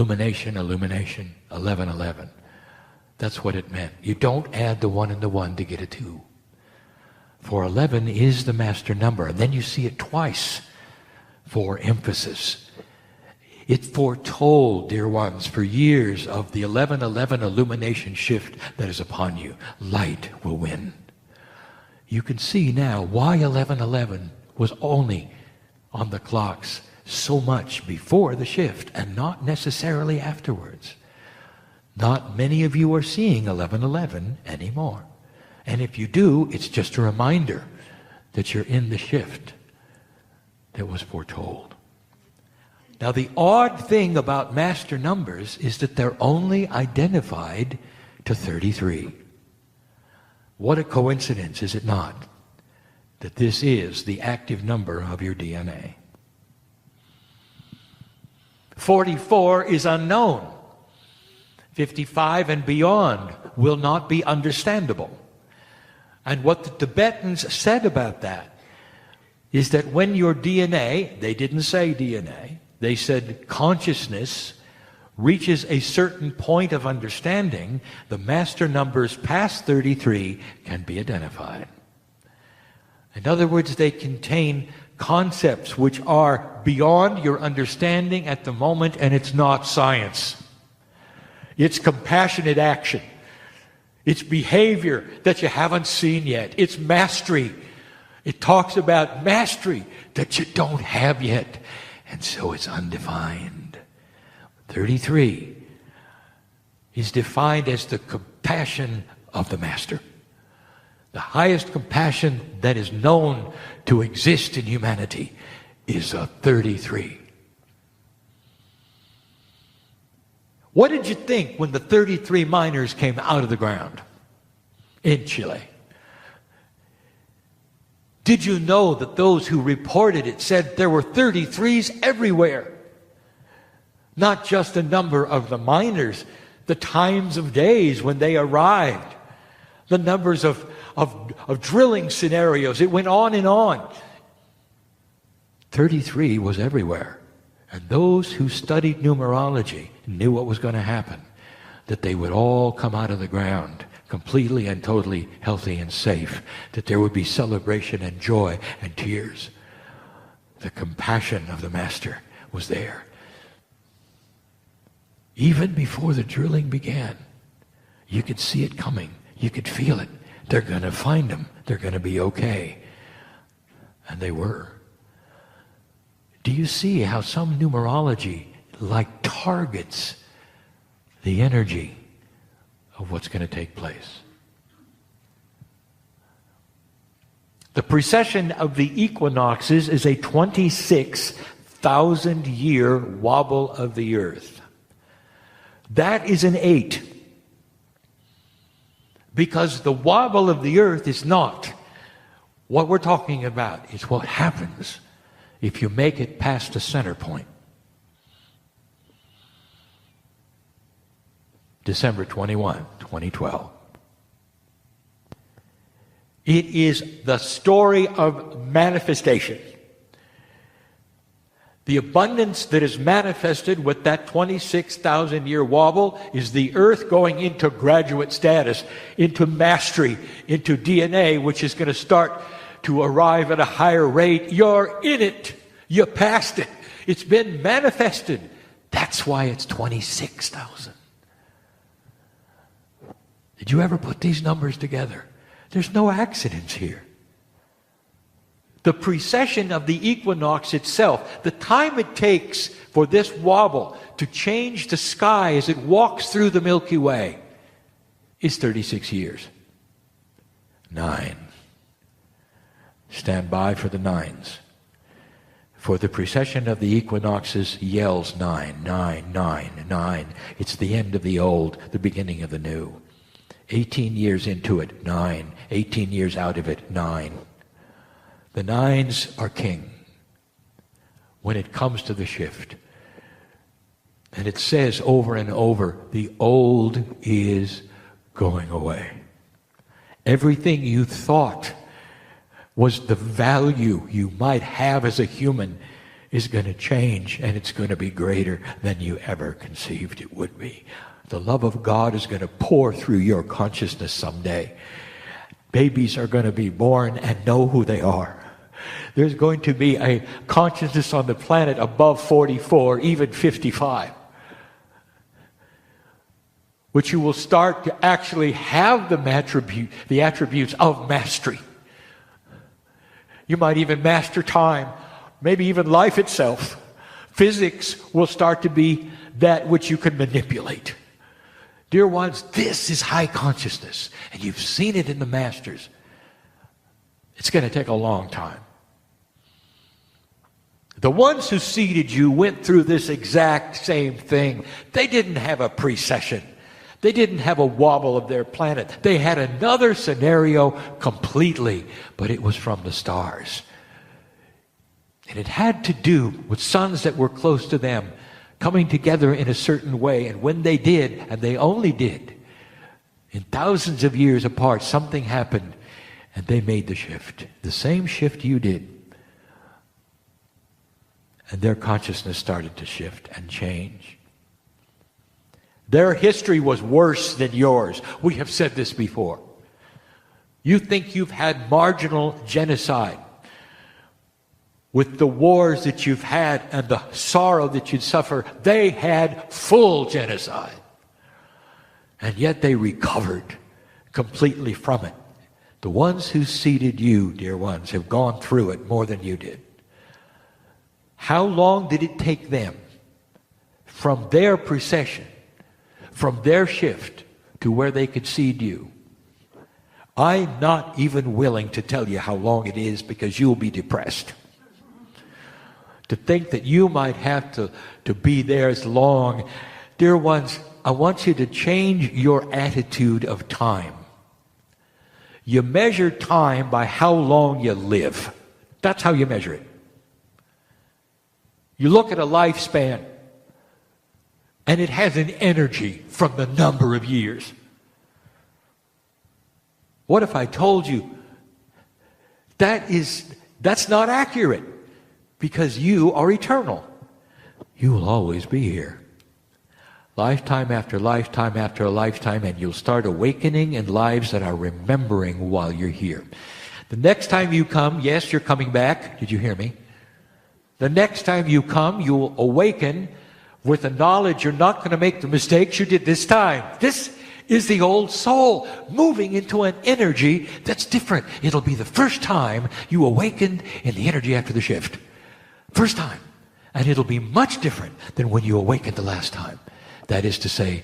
Illumination, illumination, 1111. That's what it meant. You don't add the 1 and the 1 to get a 2. For 11 is the master number. And then you see it twice for emphasis. It foretold, dear ones, for years of the 1111 illumination shift that is upon you. Light will win. You can see now why 1111 was only on the clocks so much before the shift and not necessarily afterwards. Not many of you are seeing 1111 anymore. And if you do, it's just a reminder that you're in the shift that was foretold. Now, the odd thing about master numbers is that they're only identified to 33. What a coincidence, is it not? That this is the active number of your DNA. 44 is unknown. 55 and beyond will not be understandable. And what the Tibetans said about that is that when your DNA, they didn't say DNA, they said consciousness reaches a certain point of understanding, the master numbers past 33 can be identified. In other words, they contain concepts which are beyond your understanding at the moment, and it's not science. It's compassionate action. It's behavior that you haven't seen yet. It's mastery. It talks about mastery that you don't have yet, and so it's undefined. 33 is defined as the compassion of the master. The highest compassion that is known to exist in humanity is a 33. What did you think when the 33 miners came out of the ground in Chile? Did you know that those who reported it said there were 33s everywhere? Not just the number of the miners, the times of days when they arrived, the numbers of drilling scenarios. It went on and on. 33 was everywhere. And those who studied numerology knew what was going to happen, that they would all come out of the ground completely and totally healthy and safe, that there would be celebration and joy and tears. The compassion of the Master was there. Even before the drilling began, you could see it coming. You could feel it. They're going to find him. They're going to be okay. And they were. Do you see how some numerology targets the energy of what's going to take place? The precession of the equinoxes is a 26,000-year wobble of the earth. That is an 8. Because the wobble of the earth is not what we're talking about. It's what happens if you make it past the center point. December 21, 2012. It is the story of manifestation. The abundance that is manifested with that 26,000-year wobble is the earth going into graduate status, into mastery, into DNA, which is going to start to arrive at a higher rate. You're in it. You passed it. It's been manifested. That's why it's 26,000. Did you ever put these numbers together? There's no accidents here. The precession of the equinox itself, the time it takes for this wobble to change the sky as it walks through the Milky Way, is 36 years. 9. Stand by for the 9s. For the precession of the equinoxes yells 9, 9, 9, 9. It's the end of the old, the beginning of the new. 18 years into it, 9. 18 years out of it, 9. The 9s are king when it comes to the shift. And it says over and over, the old is going away. Everything you thought was the value you might have as a human is going to change, and it's going to be greater than you ever conceived it would be. The love of God is going to pour through your consciousness someday. Babies are going to be born and know who they are. There's going to be a consciousness on the planet above 44, even 55, which you will start to actually have the attributes of mastery. You might even master time, maybe even life itself. Physics will start to be that which you can manipulate. Dear ones, this is high consciousness, and you've seen it in the masters. It's going to take a long time. The ones who seeded you went through this exact same thing. They didn't have a precession. They didn't have a wobble of their planet. They had another scenario completely, but it was from the stars. And it had to do with suns that were close to them coming together in a certain way. And when they did, and they only did, in thousands of years apart, something happened, and they made the shift. The same shift you did. And their consciousness started to shift and change. Their history was worse than yours. We have said this before. You think you've had marginal genocide with the wars that you've had and the sorrow that you'd suffer. They had full genocide. And yet they recovered completely from it. The ones who seeded you, dear ones, have gone through it more than you did. How long did it take them from their precession, from their shift, to where they could seed you? I'm not even willing to tell you how long it is, because you'll be depressed. To think that you might have to be there as long. Dear ones, I want you to change your attitude of time. You measure time by how long you live. That's how you measure it. You look at a lifespan, and it has an energy from the number of years. What if I told you that's not accurate, because you are eternal. You will always be here. Lifetime after lifetime after lifetime, and you'll start awakening in lives that are remembering while you're here. The next time you come, yes, you're coming back. Did you hear me? The next time you come, you'll awaken with the knowledge you're not going to make the mistakes you did this time. This is the old soul moving into an energy that's different. It'll be the first time you awakened in the energy after the shift. First time. And it'll be much different than when you awakened the last time. That is to say,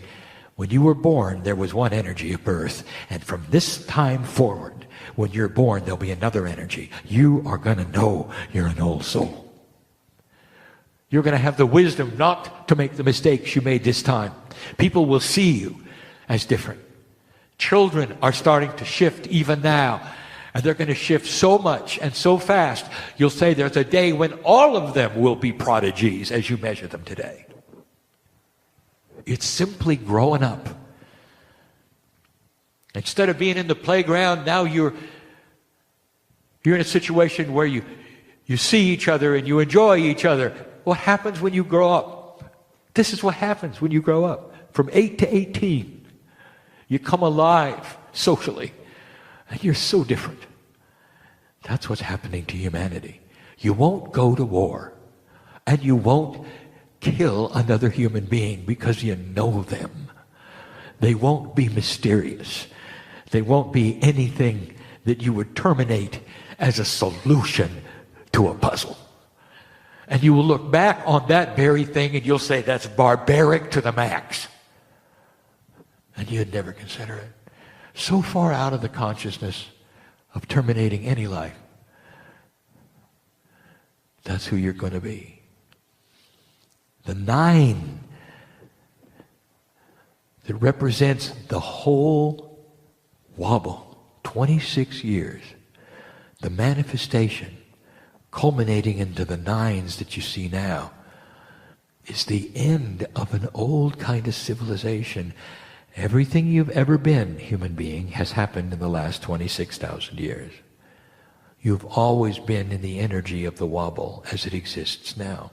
when you were born, there was one energy of birth. And from this time forward, when you're born, there'll be another energy. You are going to know you're an old soul. You're going to have the wisdom not to make the mistakes you made this time. People will see you as different. Children are starting to shift even now. And they're going to shift so much and so fast, you'll say there's a day when all of them will be prodigies as you measure them today. It's simply growing up. Instead of being in the playground, now you're in a situation where you see each other and you enjoy each other. What happens when you grow up? This is what happens when you grow up. From 8 to 18, you come alive socially, and you're so different. That's what's happening to humanity. You won't go to war, and you won't kill another human being because you know them. They won't be mysterious. They won't be anything that you would terminate as a solution to a puzzle. And you will look back on that very thing and you'll say, that's barbaric to the max. And you'd never consider it. So far out of the consciousness of terminating any life. That's who you're going to be. The 9 that represents the whole wobble, 26 years, the manifestation, culminating into the 9s that you see now, is the end of an old kind of civilization. Everything you've ever been, human being, has happened in the last 26,000 years. You've always been in the energy of the wobble as it exists now.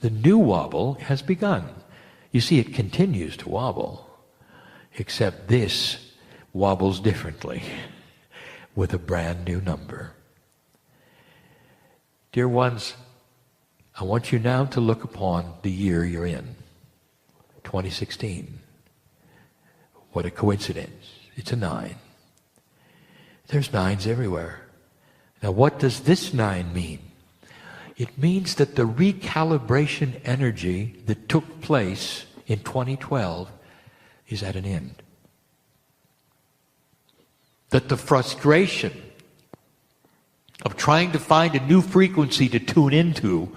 The new wobble has begun. You see, it continues to wobble, except this wobbles differently with a brand new number. Dear ones, I want you now to look upon the year you're in, 2016. What a coincidence. It's a 9. There's 9s everywhere. Now what does this 9 mean? It means that the recalibration energy that took place in 2012 is at an end. That the frustration of trying to find a new frequency to tune into,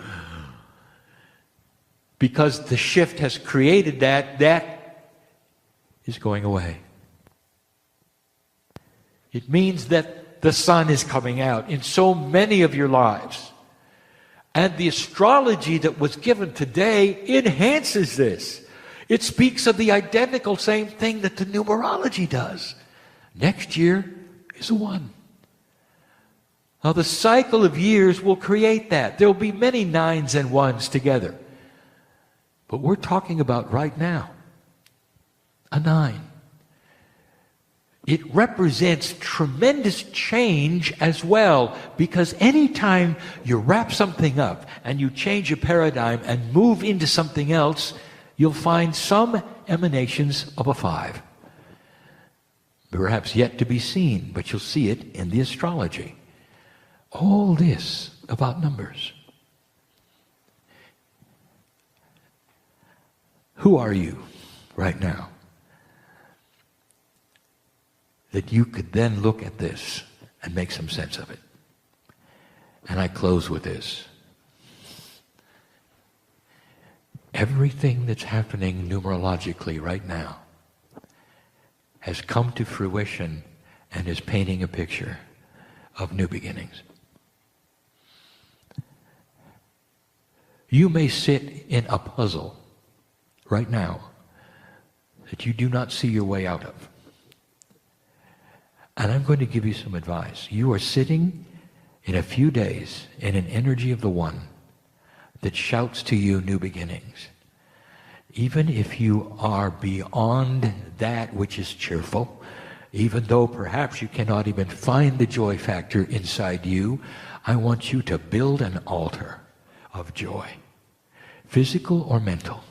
because the shift has created that is going away. It means that the sun is coming out in so many of your lives. And the astrology that was given today enhances this. It speaks of the identical same thing that the numerology does. Next year is a 1. Now the cycle of years will create that. There will be many 9s and 1s together. But we're talking about right now, a 9. It represents tremendous change as well, because anytime you wrap something up and you change a paradigm and move into something else, you'll find some emanations of a 5. Perhaps yet to be seen, but you'll see it in the astrology. All this about numbers. Who are you right now? That you could then look at this and make some sense of it. And I close with this. Everything that's happening numerologically right now has come to fruition and is painting a picture of new beginnings. You may sit in a puzzle right now that you do not see your way out of. And I'm going to give you some advice. You are sitting in a few days in an energy of the One that shouts to you new beginnings. Even if you are beyond that which is cheerful, even though perhaps you cannot even find the joy factor inside you, I want you to build an altar of joy, physical or mental.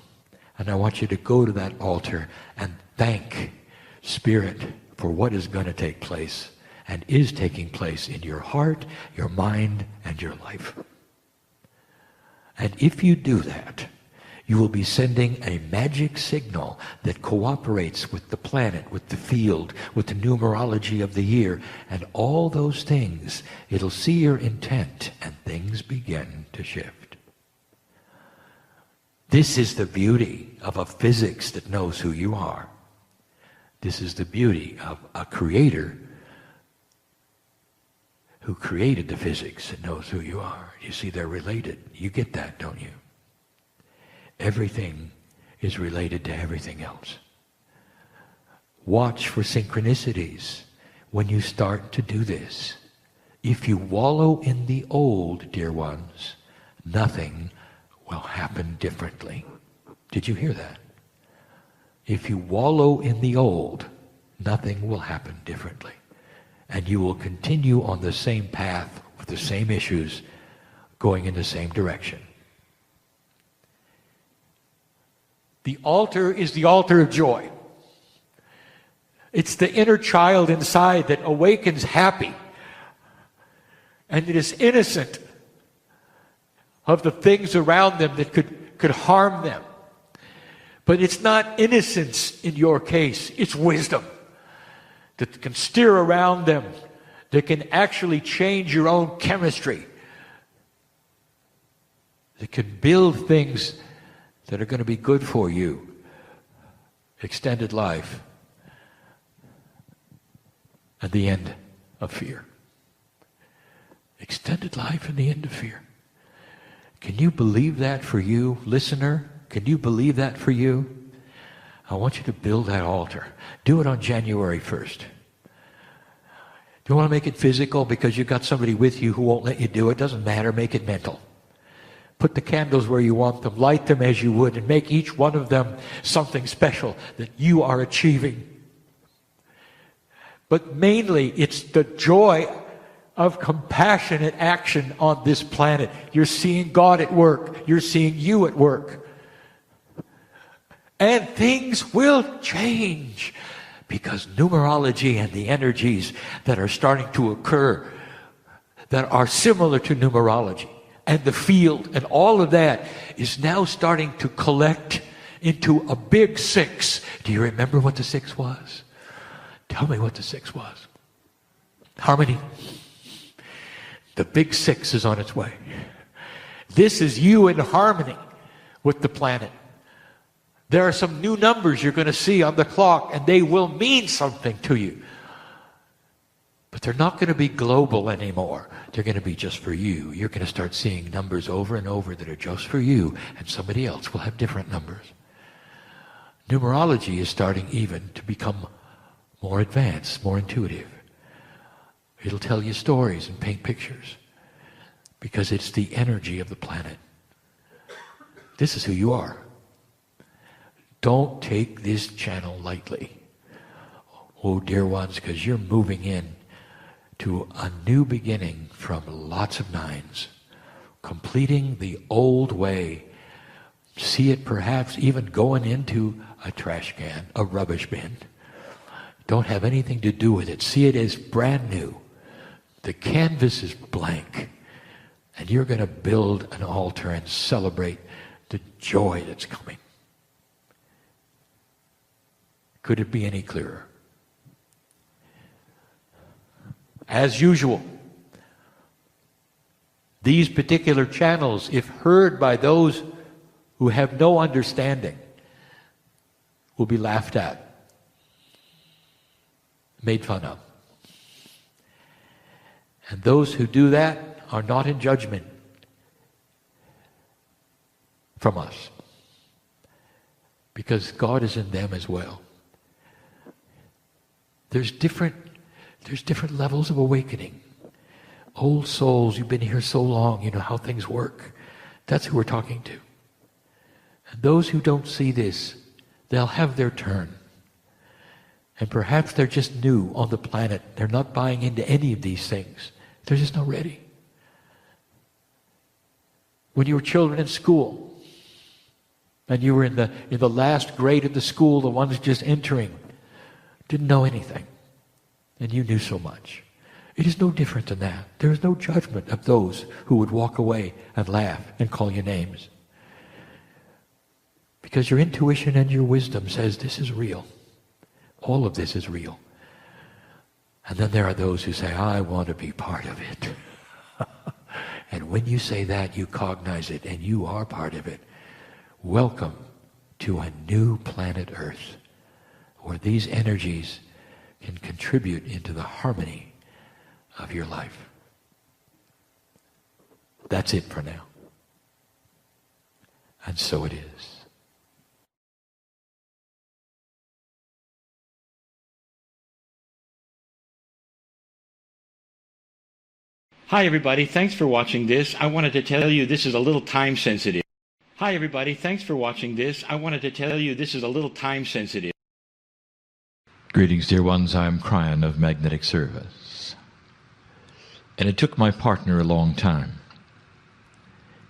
And I want you to go to that altar and thank Spirit for what is going to take place and is taking place in your heart, your mind, and your life. And if you do that, you will be sending a magic signal that cooperates with the planet, with the field, with the numerology of the year, and all those things. It'll see your intent, and things begin to shift. This is the beauty of a physics that knows who you are. This is the beauty of a creator who created the physics and knows who you are. You see, they're related. You get that, don't you? Everything is related to everything else. Watch for synchronicities when you start to do this. If you wallow in the old, dear ones, nothing will happen differently. Did you hear that? If you wallow in the old, nothing will happen differently. And you will continue on the same path with the same issues, going in the same direction. The altar is the altar of joy. It's the inner child inside that awakens happy. And it is innocent of the things around them that could harm them. But it's not innocence in your case, it's wisdom that can steer around them, that can actually change your own chemistry, that can build things that are going to be good for you. Extended life and the end of fear. Extended life and the end of fear. Can you believe that for you, listener? Can you believe that for you? I want you to build that altar. Do it on January 1st. Do you want to make it physical because you've got somebody with you who won't let you do it? Doesn't matter. Make it mental. Put the candles where you want them. Light them as you would, and make each one of them something special that you are achieving. But mainly, it's the joy of compassionate action on this planet. You're seeing God at work. You're seeing you at work. And things will change because numerology and the energies that are starting to occur that are similar to numerology and the field and all of that is now starting to collect into a big six. Do you remember what the six was? Tell me what the six was. Harmony. The big six is on its way. This is you in harmony with the planet. There are some new numbers you're going to see on the clock, and they will mean something to you. But they're not going to be global anymore. They're going to be just for you. You're going to start seeing numbers over and over that are just for you, and somebody else will have different numbers. Numerology is starting even to become more advanced, more intuitive. It'll tell you stories and paint pictures because it's the energy of the planet. This is who you are. Don't take this channel lightly. Oh, dear ones, because you're moving in to a new beginning from lots of nines, completing the old way. See it perhaps even going into a trash can, a rubbish bin. Don't have anything to do with it. See it as brand new. The canvas is blank, and you're going to build an altar and celebrate the joy that's coming. Could it be any clearer? As usual, these particular channels, if heard by those who have no understanding, will be laughed at, made fun of. And those who do that are not in judgment from us, because God is in them as well. There's different levels of awakening. Old souls, you've been here so long, you know how things work. That's who we're talking to. And those who don't see this, they'll have their turn. And perhaps they're just new on the planet. They're not buying into any of these things. They're just not ready. When you were children in school, and you were in the last grade of the school, the ones just entering, didn't know anything, and you knew so much. It is no different than that. There is no judgment of those who would walk away and laugh and call you names. Because your intuition and your wisdom says this is real. All of this is real. And then there are those who say, I want to be part of it. And when you say that, you cognize it, and you are part of it. Welcome to a new planet Earth, where these energies can contribute into the harmony of your life. That's it for now. And so it is. Hi everybody, thanks for watching this. I wanted to tell you this is a little time sensitive. Hi everybody, thanks for watching this. I wanted to tell you this is a little time sensitive. Greetings, dear ones. I'm Kryon of Magnetic Service. And it took my partner a long time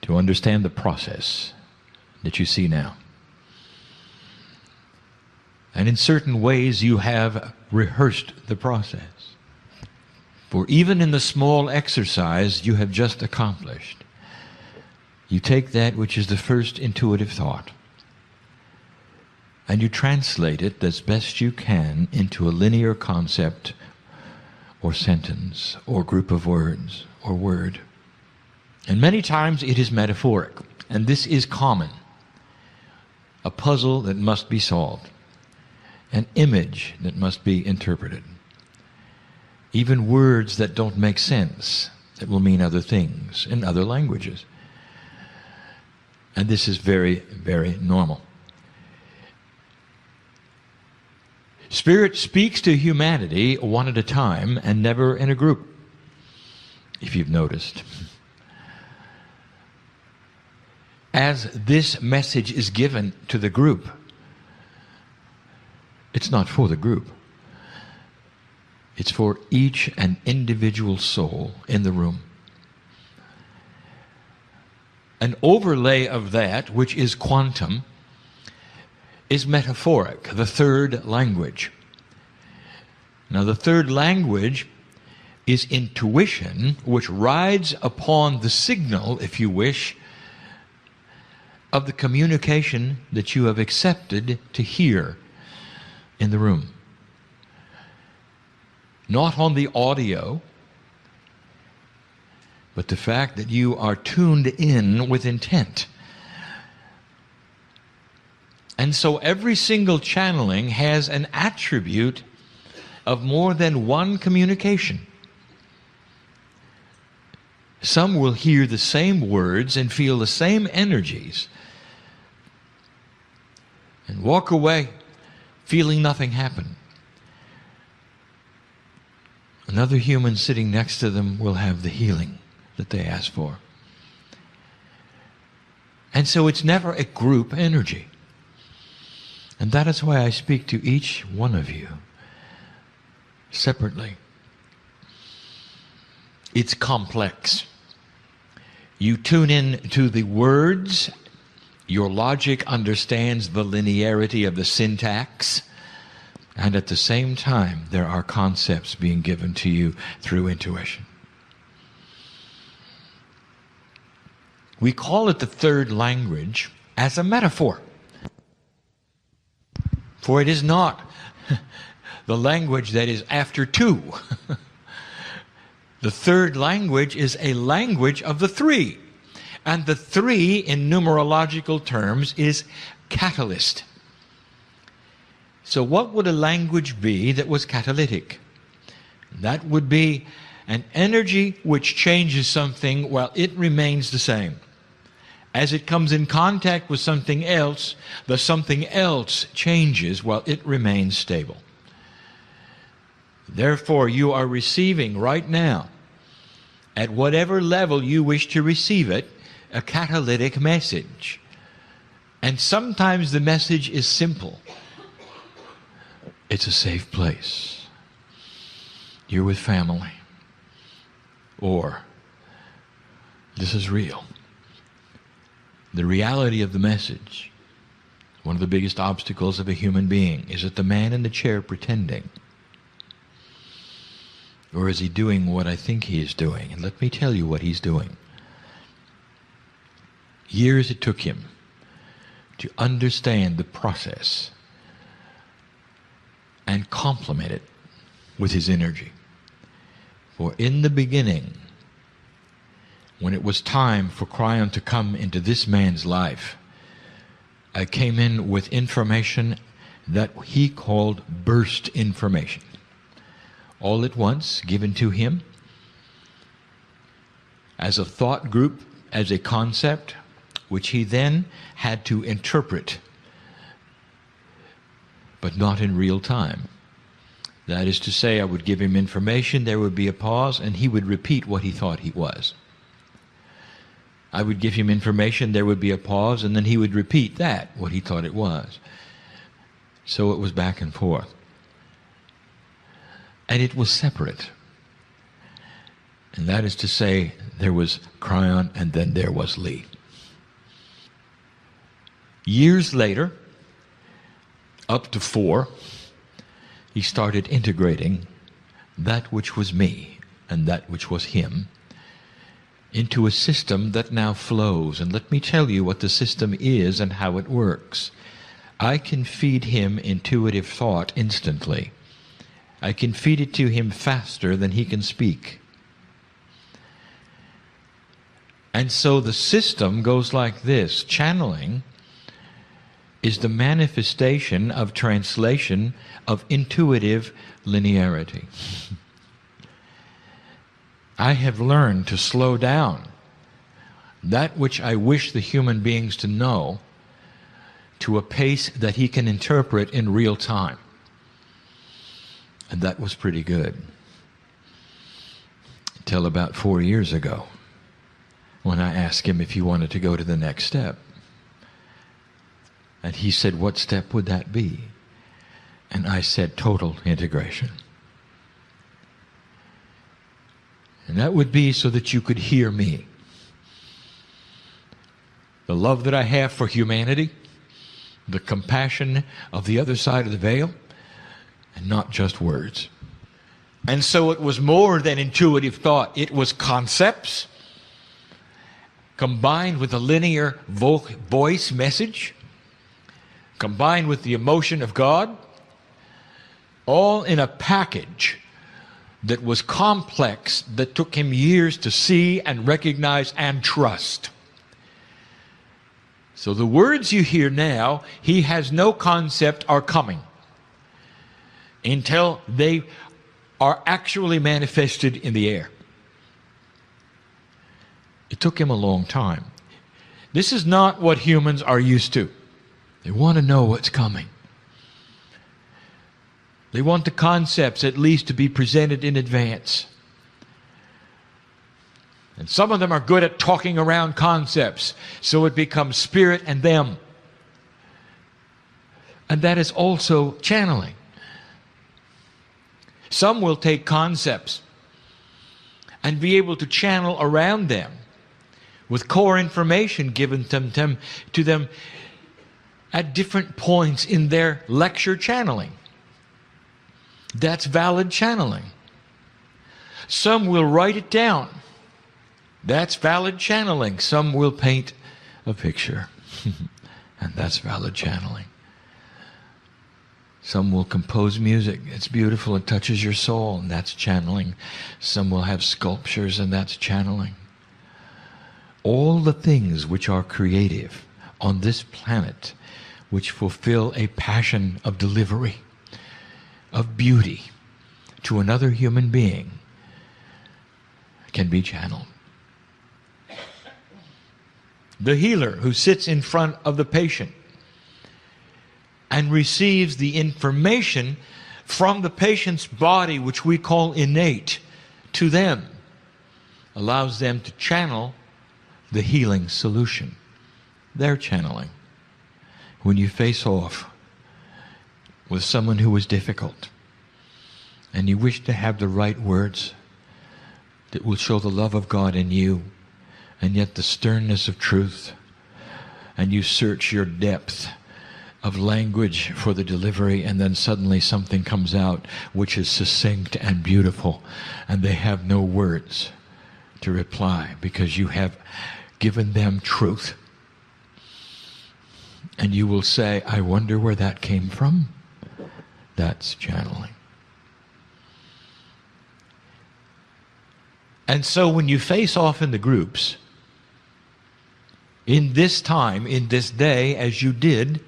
to understand the process that you see now. And in certain ways you have rehearsed the process. For even in the small exercise you have just accomplished, you take that which is the first intuitive thought, and you translate it as best you can into a linear concept or sentence or group of words or word. And many times it is metaphoric, and this is common. A puzzle that must be solved, an image that must be interpreted, even words that don't make sense, that will mean other things in other languages. And this is very, very normal. Spirit speaks to humanity one at a time and never in a group, if you've noticed. As this message is given to the group, it's not for the group. It's for each and individual soul in the room. An overlay of that, which is quantum, is metaphoric, the third language. Now, the third language is intuition, which rides upon the signal, if you wish, of the communication that you have accepted to hear in the room. Not on the audio, but the fact that you are tuned in with intent. And so every single channeling has an attribute of more than one communication. Some will hear the same words and feel the same energies and walk away feeling nothing happen. Another human sitting next to them will have the healing that they asked for. And so it's never a group energy. And that is why I speak to each one of you separately. It's complex. You tune in to the words, your logic understands the linearity of the syntax, and at the same time there are concepts being given to you through intuition. We call it the third language as a metaphor. For it is not the language that is after two. The third language is a language of the three. And the three, in numerological terms, is catalyst. So what would a language be that was catalytic? That would be an energy which changes something while it remains the same. As it comes in contact with something else, the something else changes while it remains stable. Therefore, you are receiving right now, at whatever level you wish to receive it, a catalytic message. And sometimes the message is simple. It's a safe place. You're with family. Or, this is real. The reality of the message, one of the biggest obstacles of a human being, is that the man in the chair pretending. Or is he doing what I think he is doing? And let me tell you what he's doing. Years it took him to understand the process and complement it with his energy. For in the beginning, when it was time for Kryon to come into this man's life, I came in with information that he called burst information. All at once, given to him as a thought group, as a concept, which he then had to interpret, but not in real time. That is to say, I would give him information, there would be a pause, and he would repeat what he thought he was. I would give him information, there would be a pause, and then he would repeat that, what he thought it was. So it was back and forth. And it was separate. And that is to say, there was Kryon and then there was Lee. Years later, up to 4, he started integrating that which was me and that which was him into a system that now flows. And let me tell you what the system is and how it works. I can feed him intuitive thought instantly. I can feed it to him faster than he can speak. And so the system goes like this. Channeling is the manifestation of translation of intuitive linearity. I have learned to slow down that which I wish the human beings to know to a pace that he can interpret in real time. And that was pretty good. Until about 4 years ago, when I asked him if he wanted to go to the next step. And he said, what step would that be? And I said, total integration. And that would be so that you could hear me. The love that I have for humanity, the compassion of the other side of the veil, and not just words. And so it was more than intuitive thought. It was concepts combined with a linear voice message, combined with the emotion of God, all in a package that was complex, that took him years to see and recognize and trust. So the words you hear now, he has no concept are coming until they are actually manifested in the air. It took him a long time. This is not what humans are used to. They want to know what's coming. They want the concepts at least to be presented in advance. And some of them are good at talking around concepts, so it becomes spirit and them. And that is also channeling. Some will take concepts and be able to channel around them with core information given to them at different points in their lecture channeling. That's valid channeling. Some will write it down. That's valid channeling. Some will paint a picture. And that's valid channeling. Some will compose music. It's beautiful. It touches your soul. And that's channeling. Some will have sculptures, and that's channeling. All the things which are creative on this planet, which fulfill a passion of delivery, of beauty to another human being, can be channeled. The healer who sits in front of the patient and receives the information from the patient's body, which we call innate, to them, allows them to channel the healing solution. They're channeling. When you face off with someone who is difficult, and you wish to have the right words that will show the love of God in you, and yet the sternness of truth, and you search your depth of language for the delivery, and then suddenly something comes out which is succinct and beautiful, and they have no words to reply because you have given them truth. And you will say, I wonder where that came from. That's channeling. And so when you face off in the groups, in this time, in this day, as you did,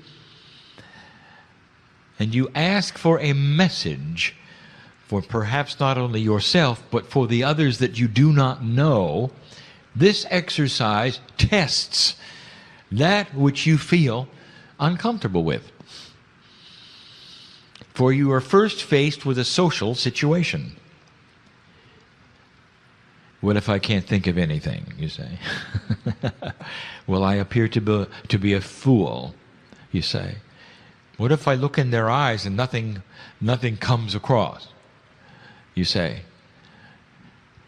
and you ask for a message for perhaps not only yourself, but for the others that you do not know, this exercise tests that which you feel uncomfortable with. For you are first faced with a social situation. What if I can't think of anything, you say? Will I appear to be a fool, you say? What if I look in their eyes and nothing comes across, you say?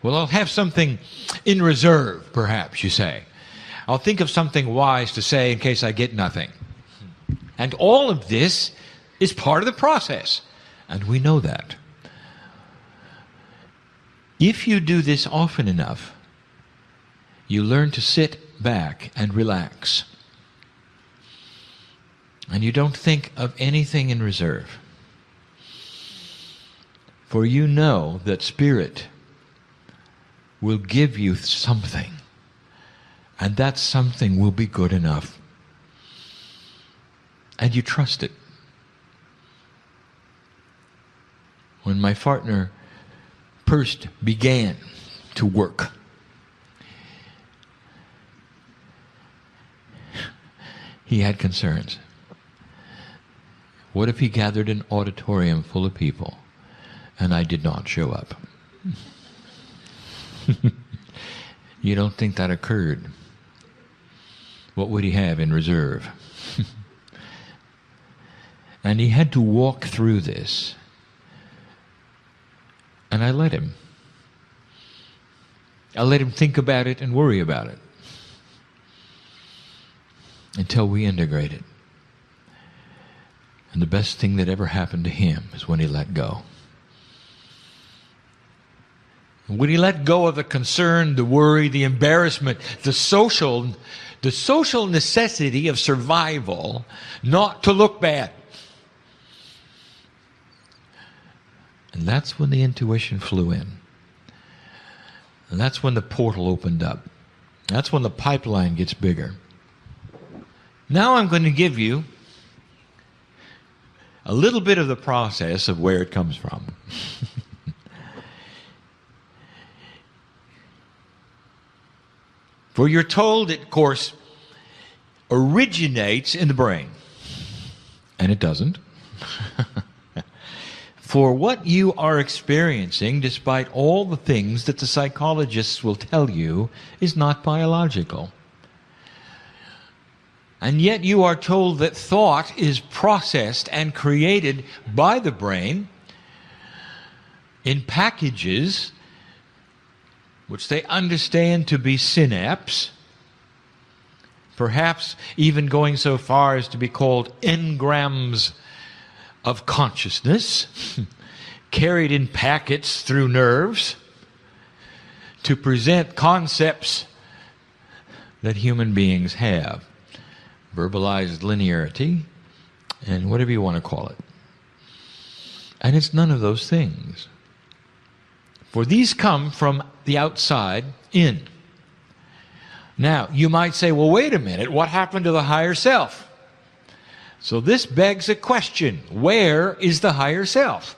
Well, I'll have something in reserve, perhaps, you say. I'll think of something wise to say in case I get nothing. And all of this is part of the process, and we know that. If you do this often enough, you learn to sit back and relax. And you don't think of anything in reserve. For you know that Spirit will give you something, and that something will be good enough. And you trust it. When my partner first began to work, he had concerns. What if he gathered an auditorium full of people and I did not show up. You don't think that occurred? What would he have in reserve? And he had to walk through this. And I let him. I let him think about it and worry about it until we integrated. And the best thing that ever happened to him is when he let go. When he let go of the concern, the worry, the embarrassment, the social necessity of survival, not to look bad. And that's when the intuition flew in. And that's when the portal opened up. That's when the pipeline gets bigger. Now I'm going to give you a little bit of the process of where it comes from. For you're told it, of course, originates in the brain. And it doesn't. For what you are experiencing, despite all the things that the psychologists will tell you, is not biological. And yet you are told that thought is processed and created by the brain in packages which they understand to be synapse, perhaps even going so far as to be called engrams of consciousness, carried in packets through nerves to present concepts that human beings have. Verbalized linearity, and whatever you want to call it. And it's none of those things. For these come from the outside in. Now, you might say, well, wait a minute, what happened to the higher self? So this begs a question. Where is the higher self?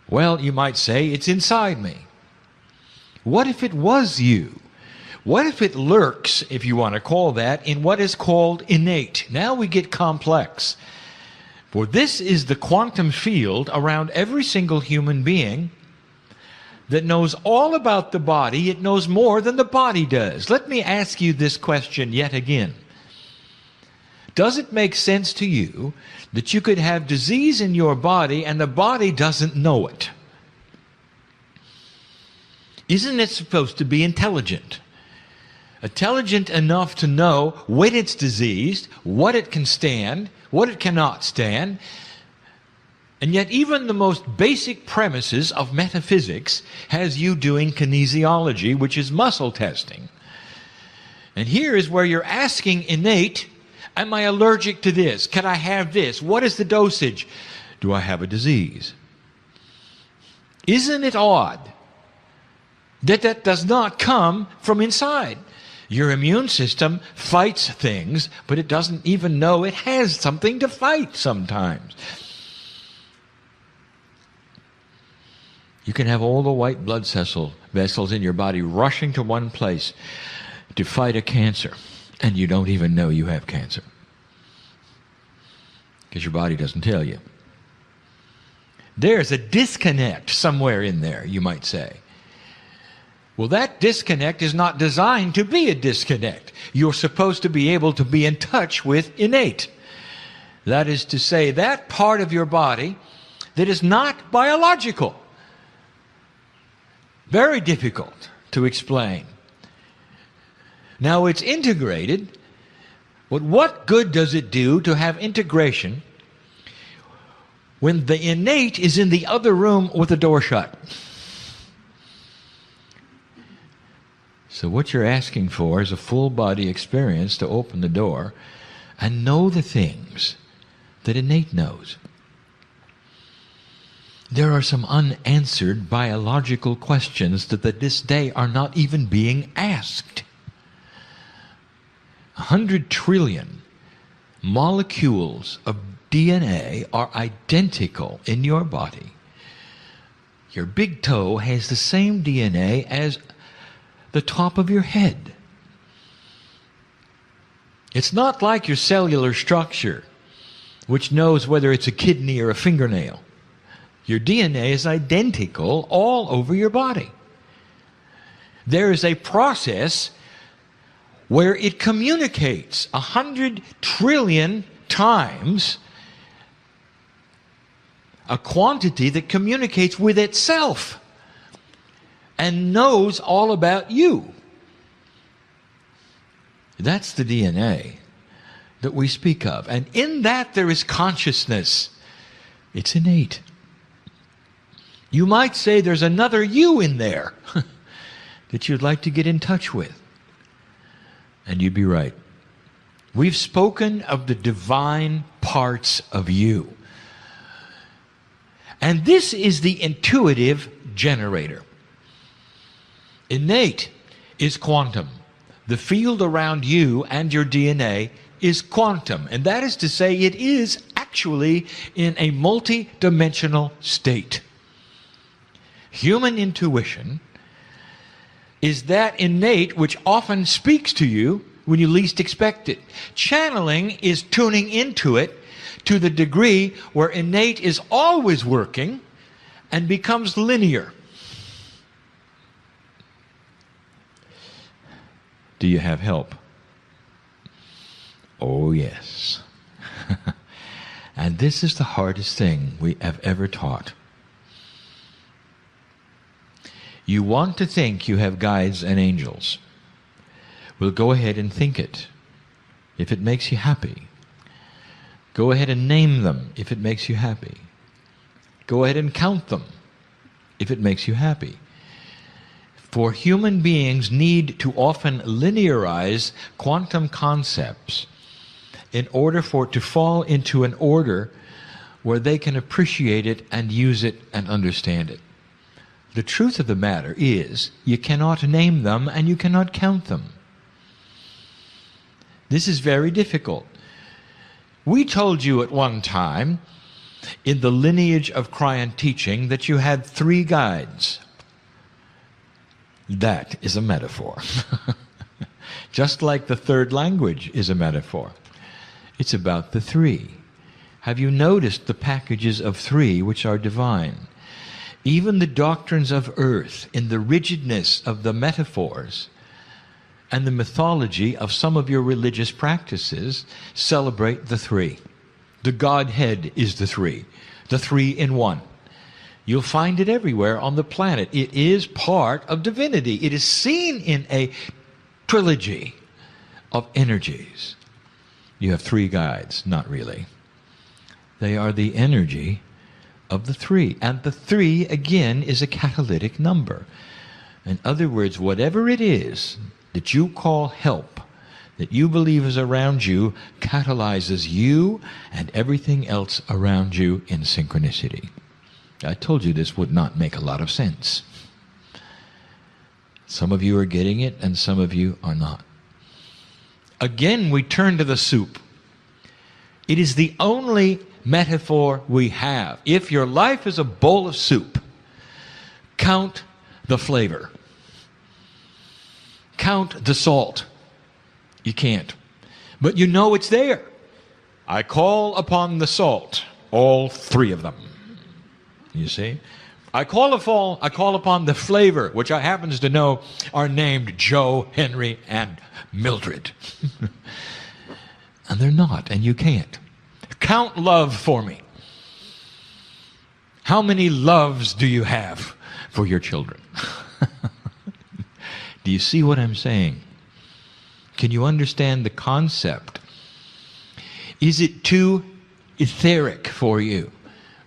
Well, you might say, it's inside me. What if it was you? What if it lurks, if you want to call that, in what is called innate? Now we get complex. For this is the quantum field around every single human being that knows all about the body. It knows more than the body does. Let me ask you this question yet again. Does it make sense to you that you could have disease in your body and the body doesn't know it? Isn't it supposed to be intelligent? Intelligent enough to know when it's diseased, what it can stand, what it cannot stand. And yet even the most basic premises of metaphysics has you doing kinesiology, which is muscle testing. And here is where you're asking innate, am I allergic to this? Can I have this? What is the dosage? Do I have a disease? Isn't it odd that that does not come from inside? Your immune system fights things, but it doesn't even know it has something to fight sometimes. You can have all the white blood vessels in your body rushing to one place to fight a cancer, and you don't even know you have cancer. Because your body doesn't tell you. There's a disconnect somewhere in there, you might say. Well, that disconnect is not designed to be a disconnect. You're supposed to be able to be in touch with innate. That is to say, that part of your body that is not biological. Very difficult to explain. Now it's integrated, but what good does it do to have integration when the innate is in the other room with the door shut? So what you're asking for is a full body experience to open the door and know the things that innate knows. There are some unanswered biological questions that at this day are not even being asked. 100 trillion molecules of DNA are identical in your body. Your big toe has the same DNA as the top of your head. It's not like your cellular structure, which knows whether it's a kidney or a fingernail. Your DNA is identical all over your body. There is a process where it communicates 100 trillion times, a quantity that communicates with itself and knows all about you. That's the DNA that we speak of. And in that there is consciousness. It's innate. You might say there's another you in there that you'd like to get in touch with. And you'd be right. We've spoken of the divine parts of you. And this is the intuitive generator. Innate is quantum. The field around you and your DNA is quantum. And that is to say, it is actually in a multi-dimensional state. Human intuition is that innate which often speaks to you when you least expect it. Channeling is tuning into it to the degree where innate is always working and becomes linear. Do you have help? Oh, yes. And this is the hardest thing we have ever taught. You want to think you have guides and angels. Well, go ahead and think it, if it makes you happy. Go ahead and name them, if it makes you happy. Go ahead and count them, if it makes you happy. For human beings need to often linearize quantum concepts in order for it to fall into an order where they can appreciate it and use it and understand it. The truth of the matter is, you cannot name them and you cannot count them. This is very difficult. We told you at one time, in the lineage of Kryon teaching, that you had 3 guides. That is a metaphor. Just like the third language is a metaphor. It's about the 3. Have you noticed the packages of 3 which are divine? Even the doctrines of earth, in the rigidness of the metaphors and the mythology of some of your religious practices, celebrate the 3. The Godhead is the 3 in one. You'll find it everywhere on the planet. It is part of divinity. It is seen in a trilogy of energies. You have 3 guides, not really. They are the energy of the 3. And the 3, again, is a catalytic number. In other words, whatever it is that you call help, that you believe is around you, catalyzes you and everything else around you in synchronicity. I told you this would not make a lot of sense. Some of you are getting it and some of you are not. Again, we turn to the soup. It is the only metaphor we have. If your life is a bowl of soup, count the flavor. Count the salt. You can't. But you know it's there. I call upon the salt, all 3 of them. You see? I call upon the flavor, which I happens to know are named Joe, Henry, and Mildred. And they're not, and you can't. Count love for me. How many loves do you have for your children? Do you see what I'm saying? Can you understand the concept? Is it too etheric for you?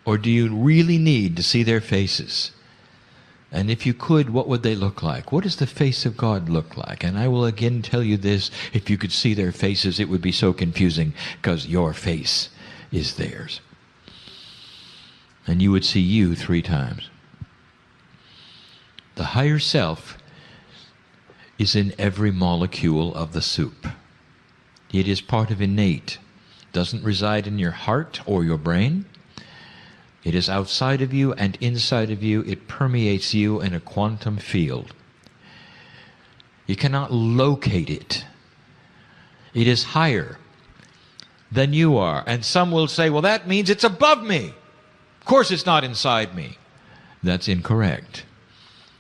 Or do you really need to see their faces? And if you could, what would they look like? What does the face of God look like? And I will again tell you this, if you could see their faces, it would be so confusing, because your face is theirs. And you would see you 3 times. The higher self is in every molecule of the soup. It is part of innate. It doesn't reside in your heart or your brain. It is outside of you and inside of you. It permeates you in a quantum field. You cannot locate it. It is higher than you are. And some will say, well, that means it's above me. Of course it's not inside me. That's incorrect.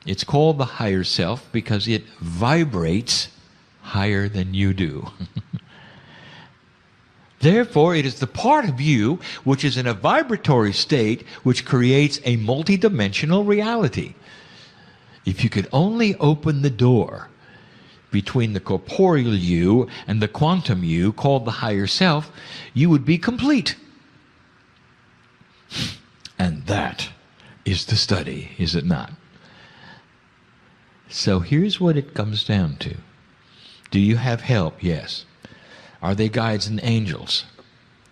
It's called the higher self because it vibrates higher than you do. Therefore, it is the part of you which is in a vibratory state which creates a multidimensional reality. If you could only open the door between the corporeal you and the quantum you, called the higher self, you would be complete. And that is the study, is it not? So here's what it comes down to. Do you have help? Yes. Are they guides and angels?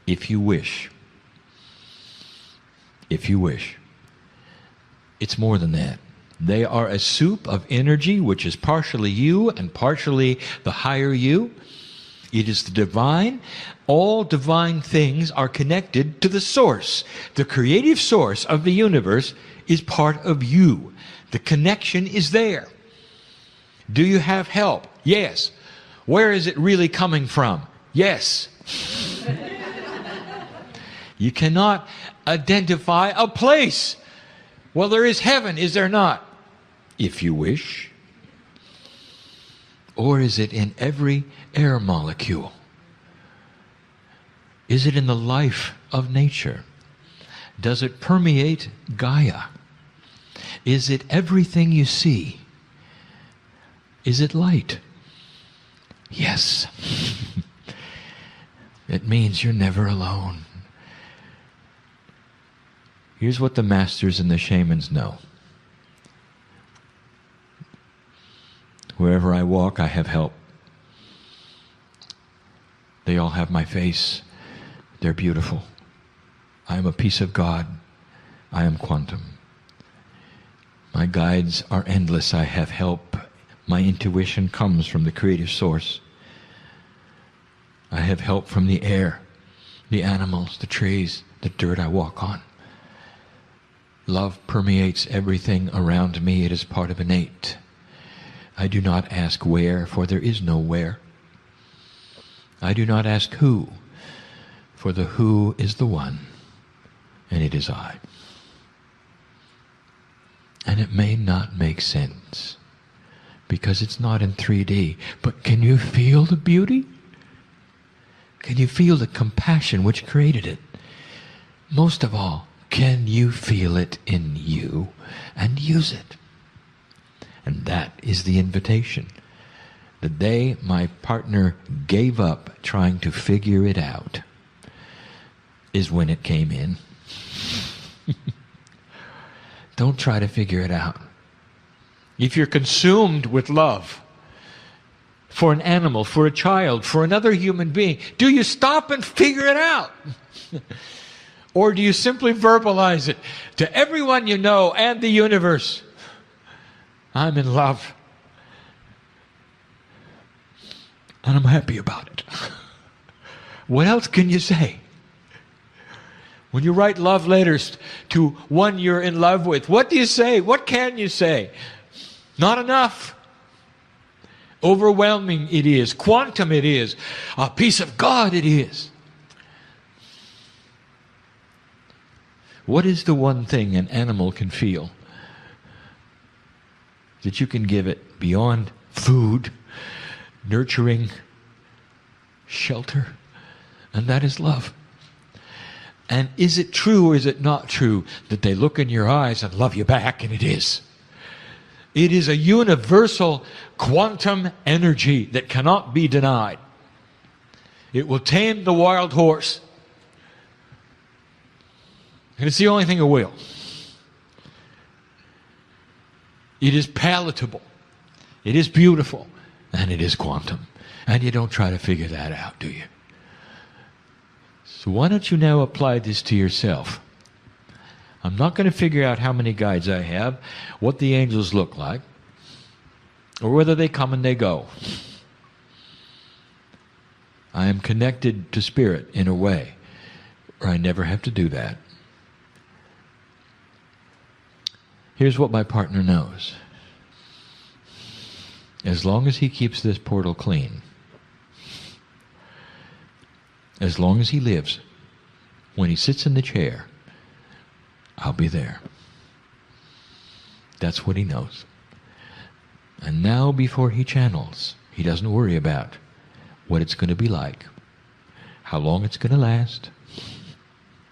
If you wish. If you wish. It's more than that. They are a soup of energy which is partially you and partially the higher you. It is the divine. All divine things are connected to the source. The creative source of the universe is part of you. The connection is there. Do you have help? Yes. Where is it really coming from? Yes. You cannot identify a place. Well, there is heaven, is there not? If you wish. Or is it in every air molecule? Is it in the life of nature? Does it permeate Gaia? Is it everything you see? Is it light? Yes. It means you're never alone. Here's what the masters and the shamans know. Wherever I walk, I have help. They all have my face. They're beautiful. I am a piece of God. I am quantum. My guides are endless. I have help. My intuition comes from the creative source. I have help from the air, the animals, the trees, the dirt I walk on. Love permeates everything around me. It is part of innate. I do not ask where, for there is no where. I do not ask who, for the who is the one, and it is I. And it may not make sense, because it's not in 3D, but can you feel the beauty? Can you feel the compassion which created it? Most of all, can you feel it in you and use it? And that is the invitation. The day my partner gave up trying to figure it out is when it came in. Don't try to figure it out. If you're consumed with love for an animal, for a child, for another human being, do you stop and figure it out? Or do you simply verbalize it to everyone you know and the universe? I'm in love. And I'm happy about it. What else can you say? When you write love letters to one you're in love with, what do you say? What can you say? Not enough. Overwhelming it is. Quantum it is. A piece of God it is. What is the one thing an animal can feel that you can give it beyond food, nurturing, shelter? And that is love. And is it true or is it not true that they look in your eyes and love you back? And it is. It is a universal quantum energy that cannot be denied. It will tame the wild horse. And it's the only thing it will. It is palatable. It is beautiful. And it is quantum. And you don't try to figure that out, do you? So why don't you now apply this to yourself? I'm not going to figure out how many guides I have, what the angels look like, or whether they come and they go. I am connected to Spirit in a way where I never have to do that. Here's what my partner knows. As long as he keeps this portal clean, as long as he lives, when he sits in the chair, I'll be there. That's what he knows. And now before he channels, he doesn't worry about what it's going to be like, how long it's going to last,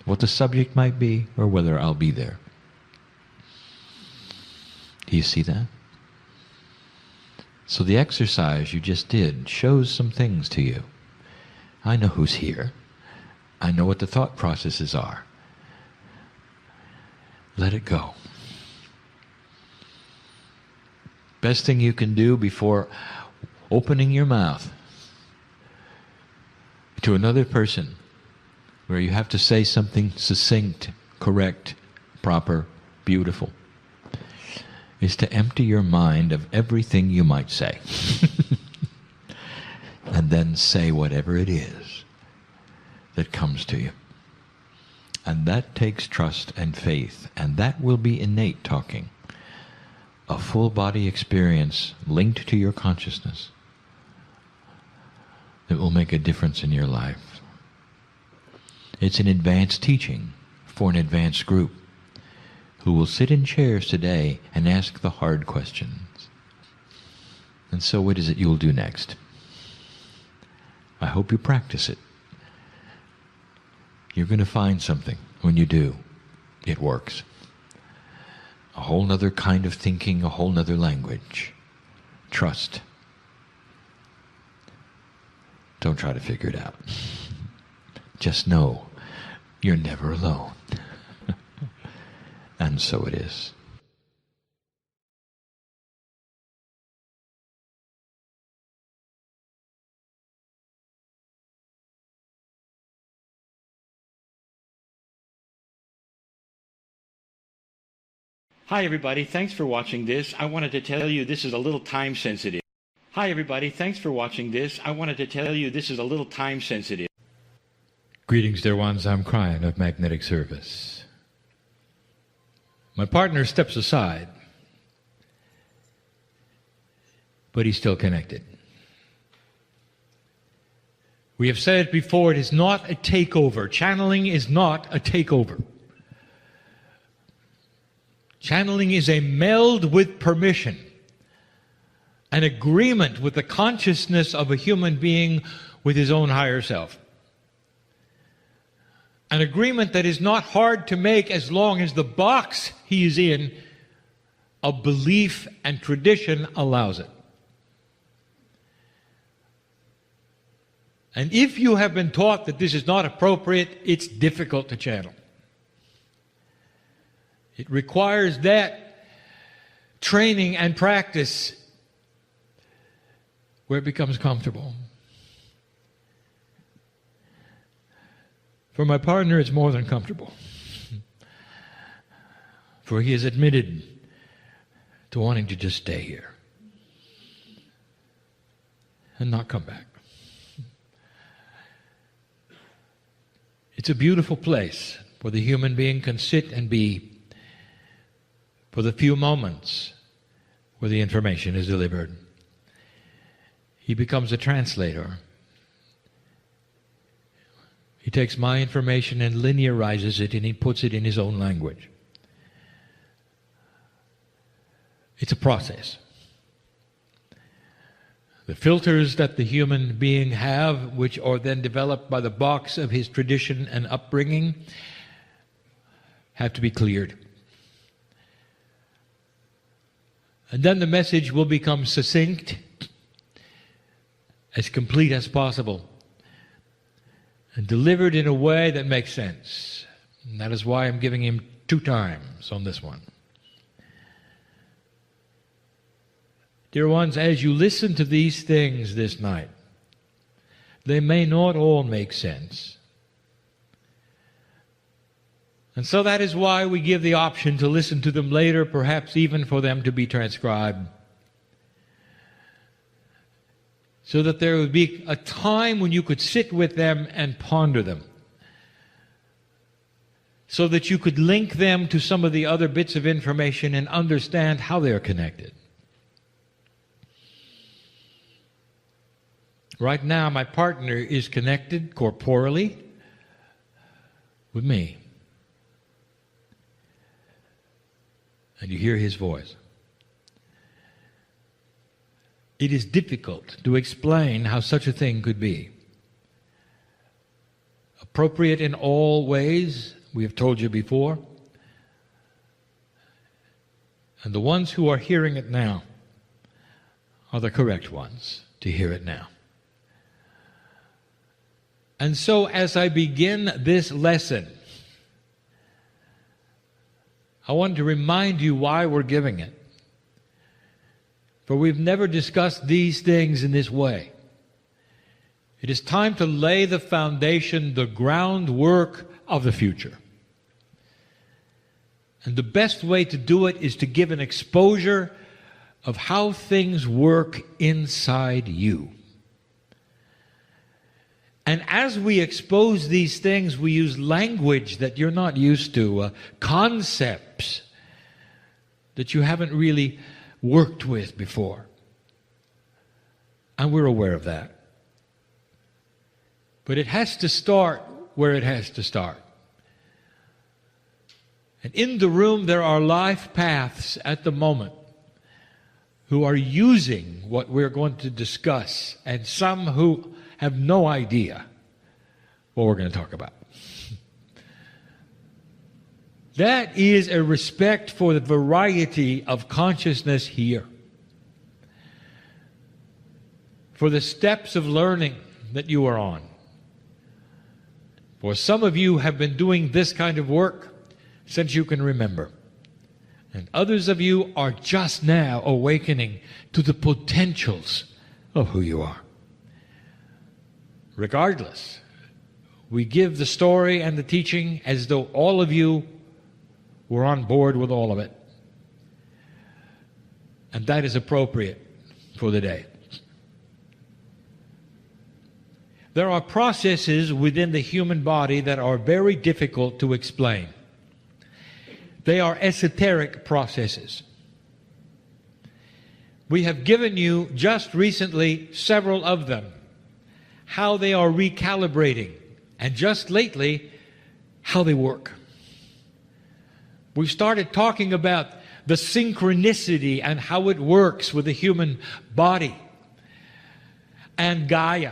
what the subject might be, or whether I'll be there. Do you see that? So the exercise you just did shows some things to you. I know who's here. I know what the thought processes are. Let it go. Best thing you can do before opening your mouth to another person where you have to say something succinct, correct, proper, beautiful, is to empty your mind of everything you might say. And then say whatever it is that comes to you. And that takes trust and faith, and that will be innate talking. A full body experience linked to your consciousness that will make a difference in your life. It's an advanced teaching for an advanced group who will sit in chairs today and ask the hard questions. And so what is it you'll do next? I hope you practice it. You're going to find something when you do. It works. A whole nother kind of thinking, a whole nother language. Trust. Don't try to figure it out. Just know you're never alone. And so it is. Hi everybody, thanks for watching this. I wanted to tell you this is a little time sensitive. Hi everybody, thanks for watching this. I wanted to tell you this is a little time sensitive. Greetings, dear ones. I'm Kryon of Magnetic Service. My partner steps aside, but he's still connected. We have said it before, it is not a takeover. Channeling is not a takeover. Channeling is a meld with permission, an agreement with the consciousness of a human being with his own higher self. An agreement that is not hard to make as long as the box he is in of belief and tradition allows it. And if you have been taught that this is not appropriate, it's difficult to channel. It requires that training and practice where it becomes comfortable. For my partner, it's more than comfortable. For he has admitted to wanting to just stay here and not come back. It's a beautiful place where the human being can sit and be for the few moments where the information is delivered. He becomes a translator. He takes my information and linearizes it, and he puts it in his own language. It's a process. The filters that the human being have, which are then developed by the box of his tradition and upbringing, have to be cleared. And then the message will become succinct, as complete as possible, and delivered in a way that makes sense. And that is why I'm giving him 2 times on this one. Dear ones, as you listen to these things this night, they may not all make sense. And so that is why we give the option to listen to them later, perhaps even for them to be transcribed. So that there would be a time when you could sit with them and ponder them. So that you could link them to some of the other bits of information and understand how they are connected. Right now, my partner is connected corporally with me. and you hear his voice. It is difficult to explain how such a thing could be. Appropriate in all ways, we have told you before. And the ones who are hearing it now are the correct ones to hear it now. And so as I begin this lesson, I want to remind you why we're giving it. For we've never discussed these things in this way. It is time to lay the foundation, the groundwork of the future. And the best way to do it is to give an exposure of how things work inside you. And as we expose these things, we use language that you're not used to, concepts that you haven't really worked with before. And we're aware of that. But it has to start where it has to start. And in the room there are life paths at the moment who are using what we're going to discuss, and some who have no idea what we're going to talk about. That is a respect for the variety of consciousness here, for the steps of learning that you are on. For some of you have been doing this kind of work since you can remember. And others of you are just now awakening to the potentials of who you are. Regardless, we give the story and the teaching as though all of you were on board with all of it. And that is appropriate for the day. There are processes within the human body that are very difficult to explain. They are esoteric processes. We have given you just recently several of them, how they are recalibrating, and just lately, how they work. We started talking about the synchronicity and how it works with the human body, and Gaia,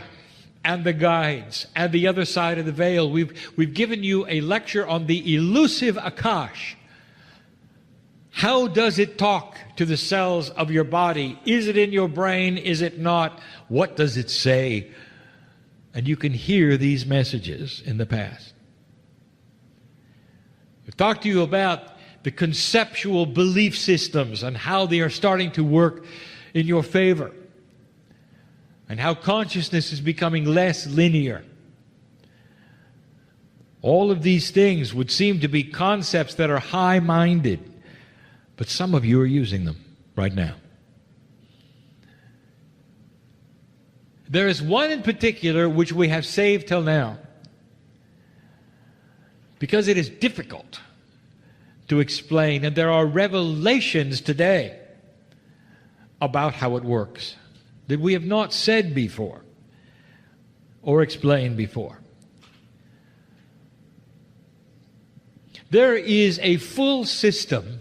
and the guides, and the other side of the veil. We've given you a lecture on the elusive Akash. How does it talk to the cells of your body? Is it in your brain? Is it not? What does it say? And you can hear these messages in the past. We've talked to you about the conceptual belief systems and how they are starting to work in your favor, and how consciousness is becoming less linear. All of these things would seem to be concepts that are high-minded, but some of you are using them right now. There is one in particular which we have saved till now, because it is difficult to explain, and there are revelations today about how it works that we have not said before or explained before. There is a full system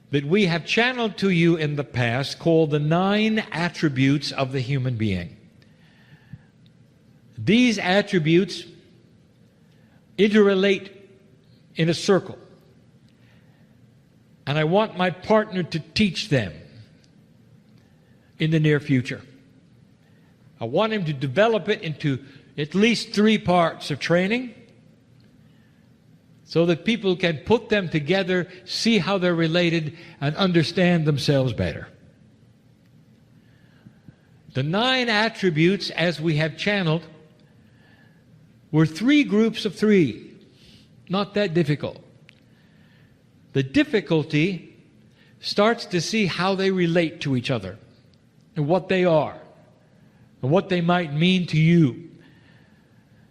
that we have channeled to you in the past called the 9 attributes of the human being. These attributes interrelate in a circle. And I want my partner to teach them in the near future. I want him to develop it into at least 3 parts of training, so that people can put them together, see how they're related, and understand themselves better. The 9 attributes, as we have channeled, were 3 groups of 3. Not that difficult. The difficulty starts to see how they relate to each other, and what they are, and what they might mean to you.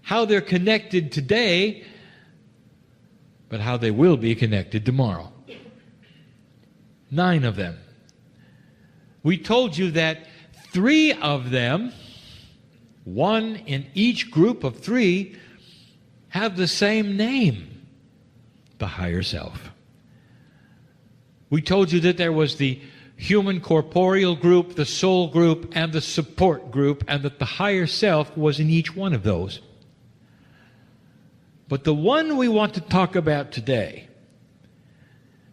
How they're connected today, but how they will be connected tomorrow. 9 of them. We told you that 3 of them, 1 in each group of 3, have the same name, the higher self. We told you that there was the human corporeal group, the soul group, and the support group, and that the higher self was in each one of those. But the one we want to talk about today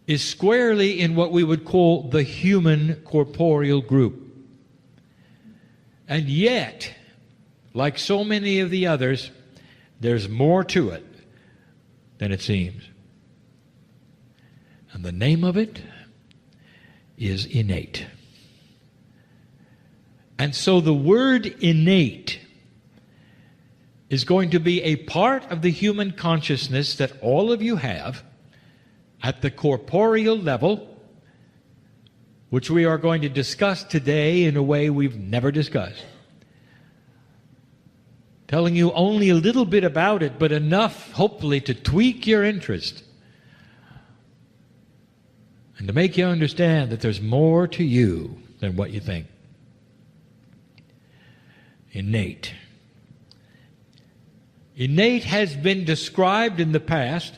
is squarely in what we would call the human corporeal group. And yet, like so many of the others, there's more to it than it seems. And the name of it is innate. And so the word innate is going to be a part of the human consciousness that all of you have at the corporeal level, which we are going to discuss today in a way we've never discussed. Telling you only a little bit about it, but enough, hopefully, to tweak your interest and to make you understand that there's more to you than what you think. Innate. Innate has been described in the past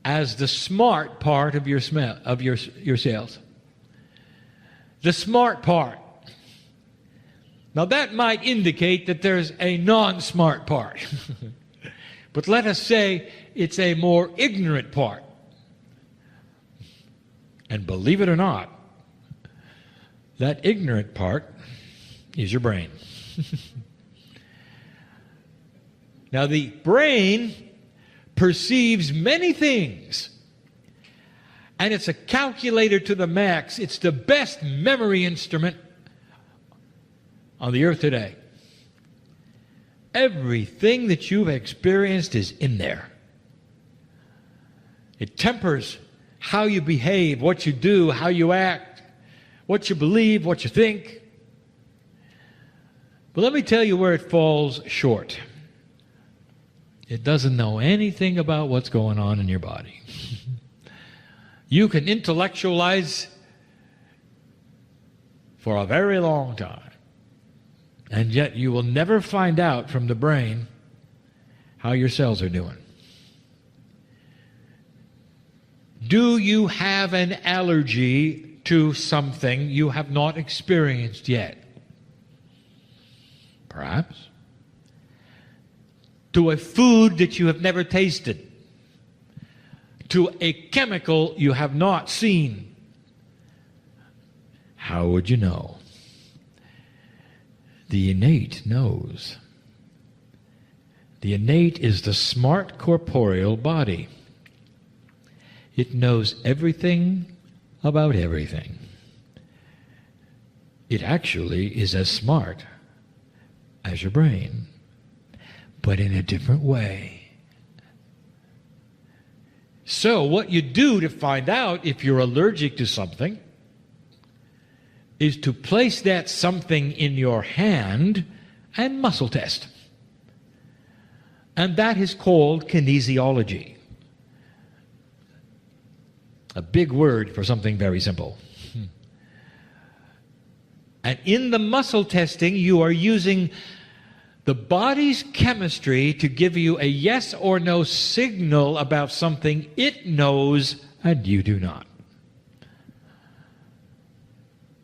as the smart part of your cells. The smart part. Now that might indicate that there's a non-smart part. But let us say it's a more ignorant part. And believe it or not, that ignorant part is your brain. Now the brain perceives many things, and it's a calculator to the max. It's the best memory instrument on the earth today. Everything that you've experienced is in there. It tempers how you behave, what you do, how you act, what you believe, what you think. But let me tell you where it falls short. It doesn't know anything about what's going on in your body. You can intellectualize for a very long time, and yet you will never find out from the brain how your cells are doing. Do you have an allergy to something you have not experienced yet? Perhaps. To a food that you have never tasted. To a chemical you have not seen. How would you know? The innate knows. The innate is the smart corporeal body. It knows everything about everything. It actually is as smart as your brain, but in a different way. So what you do to find out if you're allergic to something is to place that something in your hand and muscle test. And that is called kinesiology. A big word for something very simple. And in the muscle testing, you are using the body's chemistry to give you a yes or no signal about something it knows and you do not.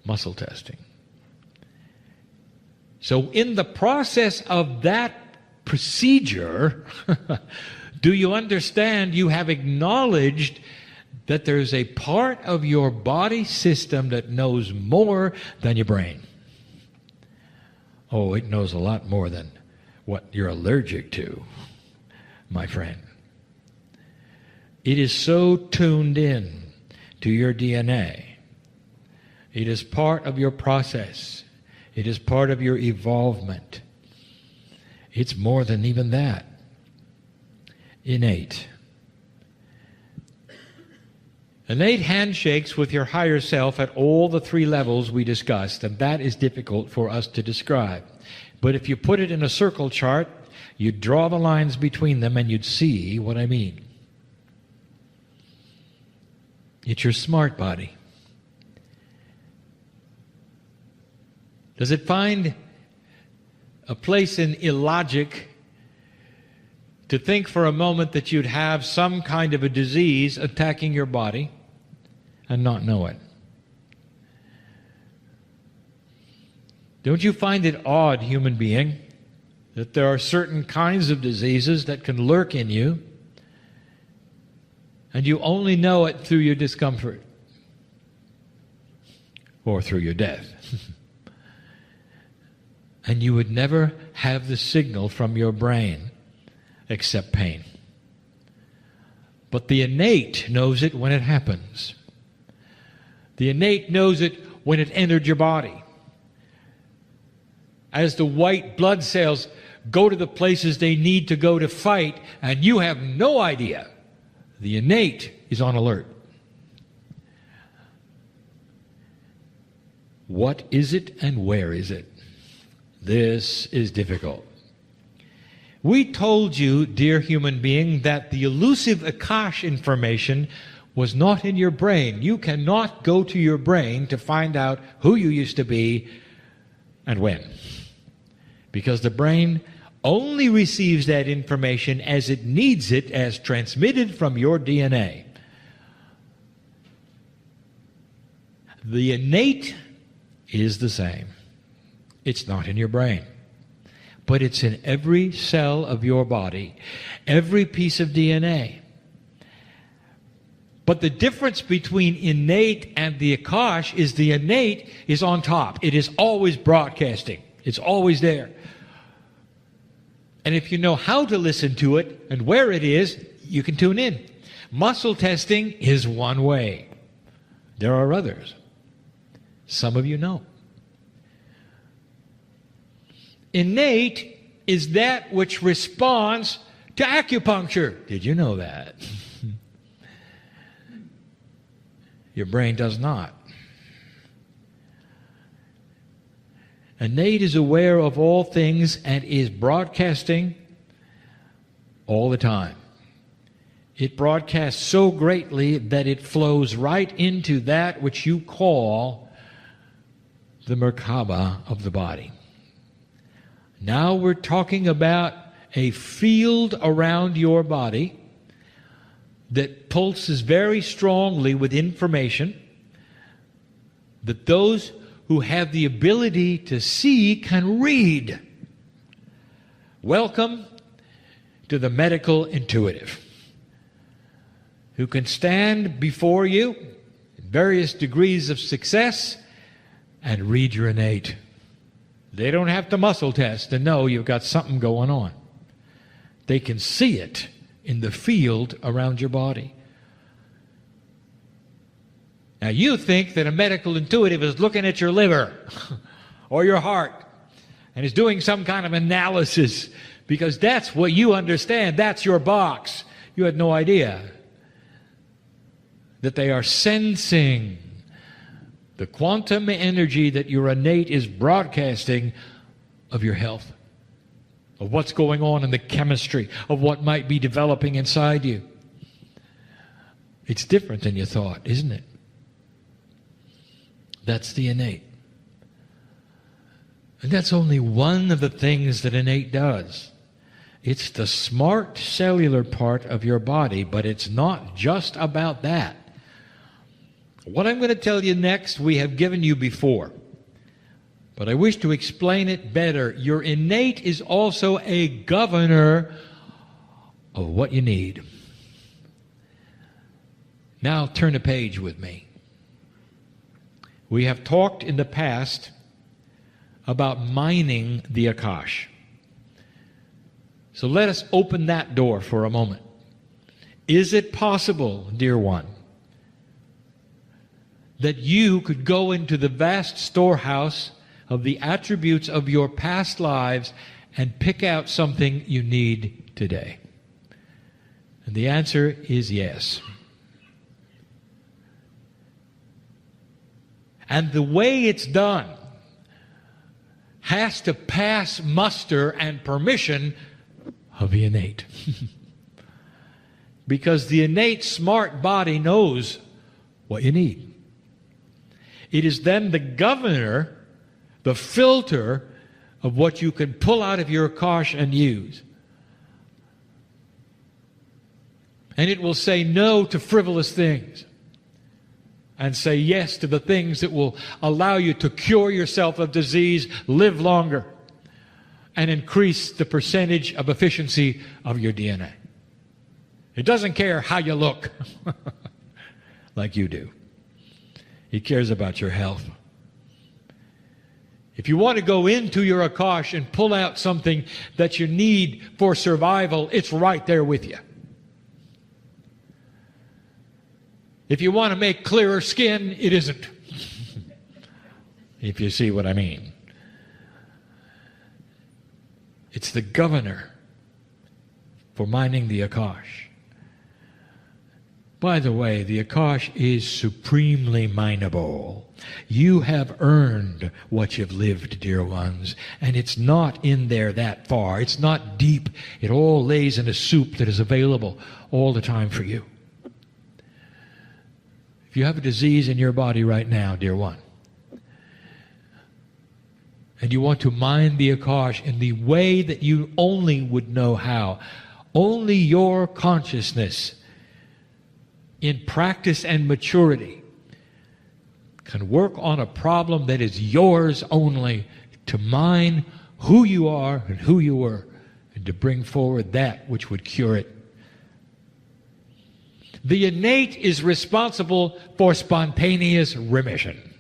Muscle testing. So in the process of that procedure, do you understand you have acknowledged that there's a part of your body system that knows more than your brain? Oh, it knows a lot more than what you're allergic to, my friend. It is so tuned in to your DNA. It is part of your process. It is part of your evolvement. It's more than even that. Innate. Innate handshakes with your higher self at all the three levels we discussed, and that is difficult for us to describe. But if you put it in a circle chart, you'd draw the lines between them and you'd see what I mean. It's your smart body. Does it find a place in illogic to think for a moment that you'd have some kind of a disease attacking your body, and not know it. Don't you find it odd, human being, that there are certain kinds of diseases that can lurk in you, and you only know it through your discomfort or through your death? And you would never have the signal from your brain except pain. But the innate knows it when it happens. The innate knows it when it entered your body. As the white blood cells go to the places they need to go to fight, and you have no idea, the innate is on alert. What is it and where is it? This is difficult. We told you, dear human being, that the elusive Akash information was not in your brain. You cannot go to your brain to find out who you used to be and when. Because the brain only receives that information as it needs it, as transmitted from your DNA. The innate is the same. It's not in your brain, but it's in every cell of your body, every piece of DNA. But the difference between innate and the Akash is the innate is on top. It is always broadcasting. It's always there. And if you know how to listen to it and where it is, you can tune in. Muscle testing is one way. There are others. Some of you know. Innate is that which responds to acupuncture. Did you know that? Your brain does not. Innate is aware of all things and is broadcasting all the time. It broadcasts so greatly that it flows right into that which you call the Merkaba of the body. Now we're talking about a field around your body that pulses very strongly with information that those who have the ability to see can read. Welcome to the medical intuitive, who can stand before you in various degrees of success and read your innate. They don't have to muscle test to know you've got something going on. They can see it in the field around your body. Now you think that a medical intuitive is looking at your liver or your heart and is doing some kind of analysis because that's what you understand. That's your box. You had no idea that they are sensing the quantum energy that your innate is broadcasting of your health, of what's going on in the chemistry, of what might be developing inside you. It's different than you thought, isn't it? That's the innate. And that's only one of the things that innate does. It's the smart cellular part of your body, but it's not just about that. What I'm going to tell you next, we have given you before. But I wish to explain it better. Your innate is also a governor of what you need. Now turn a page with me. We have talked in the past about mining the Akash. So let us open that door for a moment. Is it possible, dear one, that you could go into the vast storehouse of the attributes of your past lives and pick out something you need today? And the answer is yes. And the way it's done has to pass muster and permission of the innate. Because the innate smart body knows what you need. It is then the governor, the filter of what you can pull out of your Akash and use. And it will say no to frivolous things. and say yes to the things that will allow you to cure yourself of disease, live longer, and increase the percentage of efficiency of your DNA. It doesn't care how you look like you do. He cares about your health. If you want to go into your Akash and pull out something that you need for survival, it's right there with you. If you want to make clearer skin, it isn't. If you see what I mean. It's the governor for mining the Akash. By the way, the Akash is supremely mineable. You have earned what you've lived, dear ones, and it's not in there that far. It's not deep. It all lays in a soup that is available all the time for you. If you have a disease in your body right now, dear one, and you want to mine the Akash in the way that you only would know how, only your consciousness in practice and maturity can work on a problem that is yours only, to mine who you are and who you were, and to bring forward that which would cure it. The innate is responsible for spontaneous remission.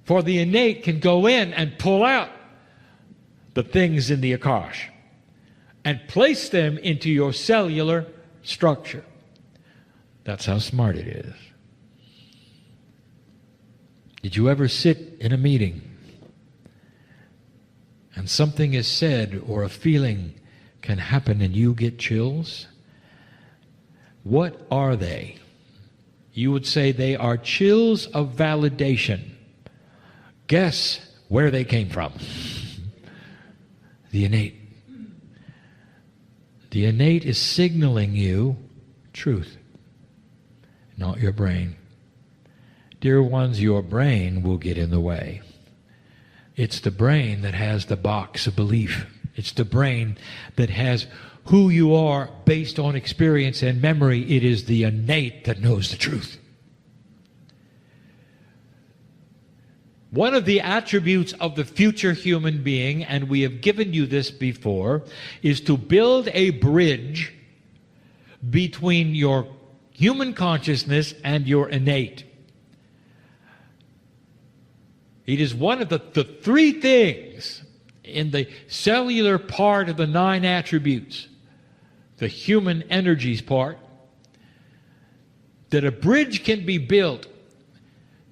For the innate can go in and pull out the things in the Akash and place them into your cellular structure. That's how smart it is. Did you ever sit in a meeting and something is said or a feeling can happen and you get chills? What are they? You would say they are chills of validation. Guess where they came from? The innate. The innate is signaling you truth, not your brain. Dear ones, your brain will get in the way. It's the brain that has the box of belief. It's the brain that has who you are based on experience and memory. It is the innate that knows the truth. One of the attributes of the future human being, and we have given you this before, is to build a bridge between your human consciousness and your innate. It is one of the three things in the cellular part of the 9 attributes, the human energies part, that a bridge can be built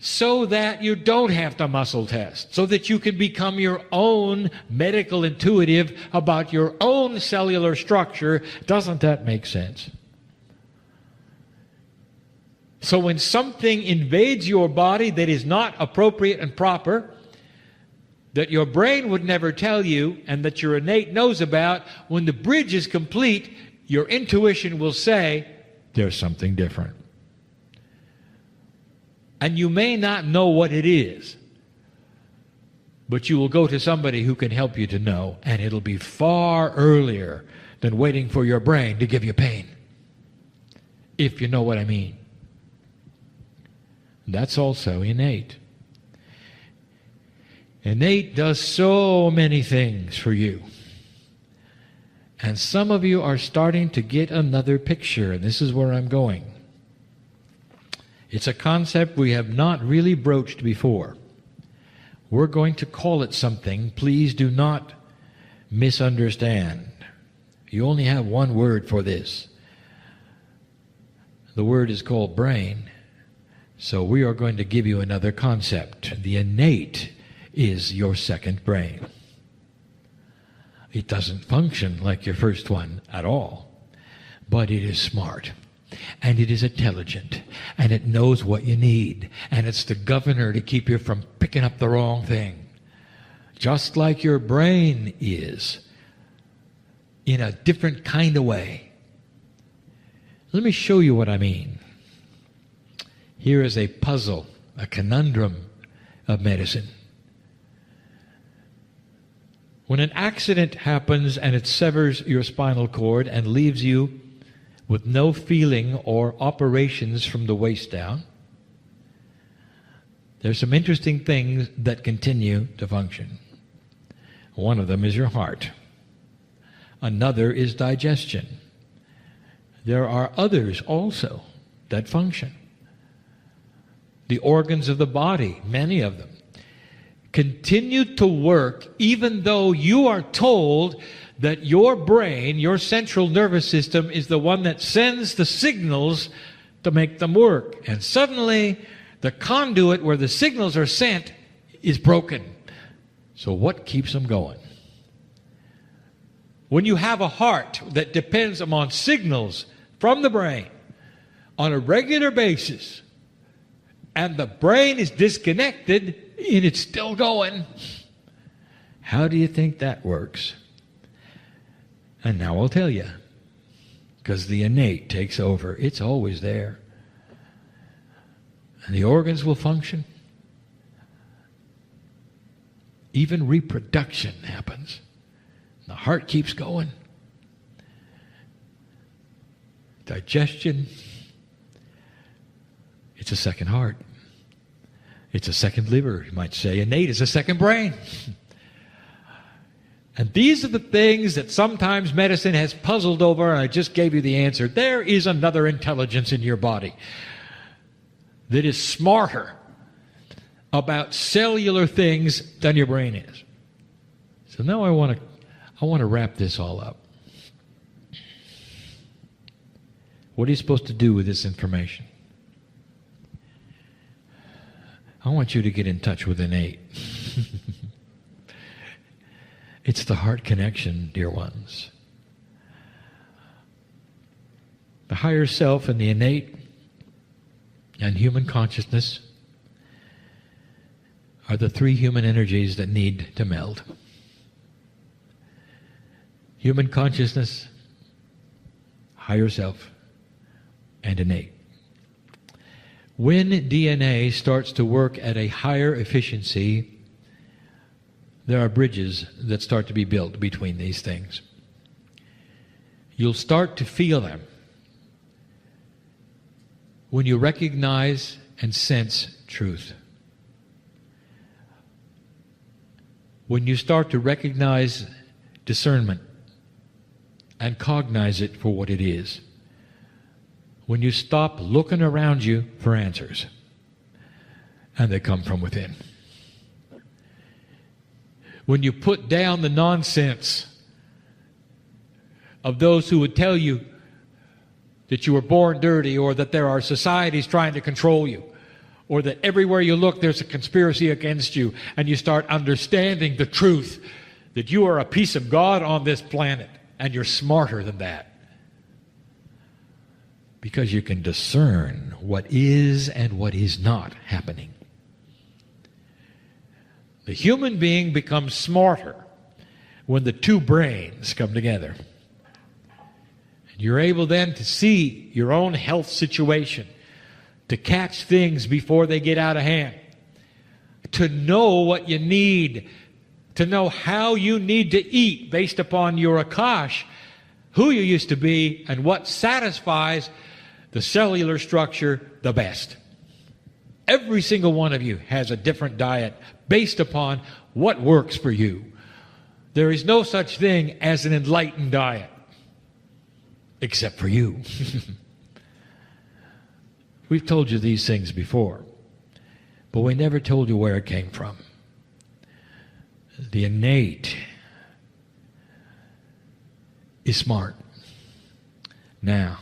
so that you don't have to muscle test, so that you can become your own medical intuitive about your own cellular structure. Doesn't that make sense? So when something invades your body that is not appropriate and proper, that your brain would never tell you and that your innate knows about, when the bridge is complete, your intuition will say, there's something different. And you may not know what it is, but you will go to somebody who can help you to know, and it'll be far earlier than waiting for your brain to give you pain, if you know what I mean. That's also innate. Innate does so many things for you. And some of you are starting to get another picture, and this is where I'm going. It's a concept we have not really broached before. We're going to call it something. Please do not misunderstand. You only have one word for this. The word is called brain. So we are going to give you another concept. The innate is your second brain. It doesn't function like your first one at all, but it is smart. And it is intelligent, and it knows what you need, and it's the governor to keep you from picking up the wrong thing. Just like your brain is, in a different kind of way. Let me show you what I mean. Here is a puzzle, a conundrum of medicine. When an accident happens and it severs your spinal cord and leaves you with no feeling or operations from the waist down. There's some interesting things that continue to function. One of them is your heart. Another is digestion. There are others also that function. The organs of the body, many of them, continue to work even though you are told that your brain, your central nervous system, is the one that sends the signals to make them work. And suddenly, the conduit where the signals are sent is broken. So what keeps them going? When you have a heart that depends upon signals from the brain on a regular basis, and the brain is disconnected and it's still going, how do you think that works? And now I'll tell you, because the innate takes over. It's always there. And the organs will function. Even reproduction happens. The heart keeps going. Digestion, it's a second heart. It's a second liver, you might say. Innate is a second brain. And these are the things that sometimes medicine has puzzled over, and I just gave you the answer. There is another intelligence in your body that is smarter about cellular things than your brain is. So now I want to wrap this all up. What are you supposed to do with this information? I want you to get in touch with innate. It's the heart connection, dear ones. The higher self and the innate and human consciousness are the three human energies that need to meld. Human consciousness, higher self, and innate. When DNA starts to work at a higher efficiency, there are bridges that start to be built between these things. You'll start to feel them when you recognize and sense truth. When you start to recognize discernment and cognize it for what it is. When you stop looking around you for answers, and they come from within. When you put down the nonsense of those who would tell you that you were born dirty, or that there are societies trying to control you, or that everywhere you look there's a conspiracy against you, and you start understanding the truth that you are a piece of God on this planet, and you're smarter than that. Because you can discern what is and what is not happening. The human being becomes smarter when the two brains come together. And you're able then to see your own health situation, to catch things before they get out of hand, to know what you need, to know how you need to eat based upon your Akash, who you used to be, and what satisfies the cellular structure the best. Every single one of you has a different diet based upon what works for you. There is no such thing as an enlightened diet, except for you. We've told you these things before, but we never told you where it came from. The innate is smart. Now,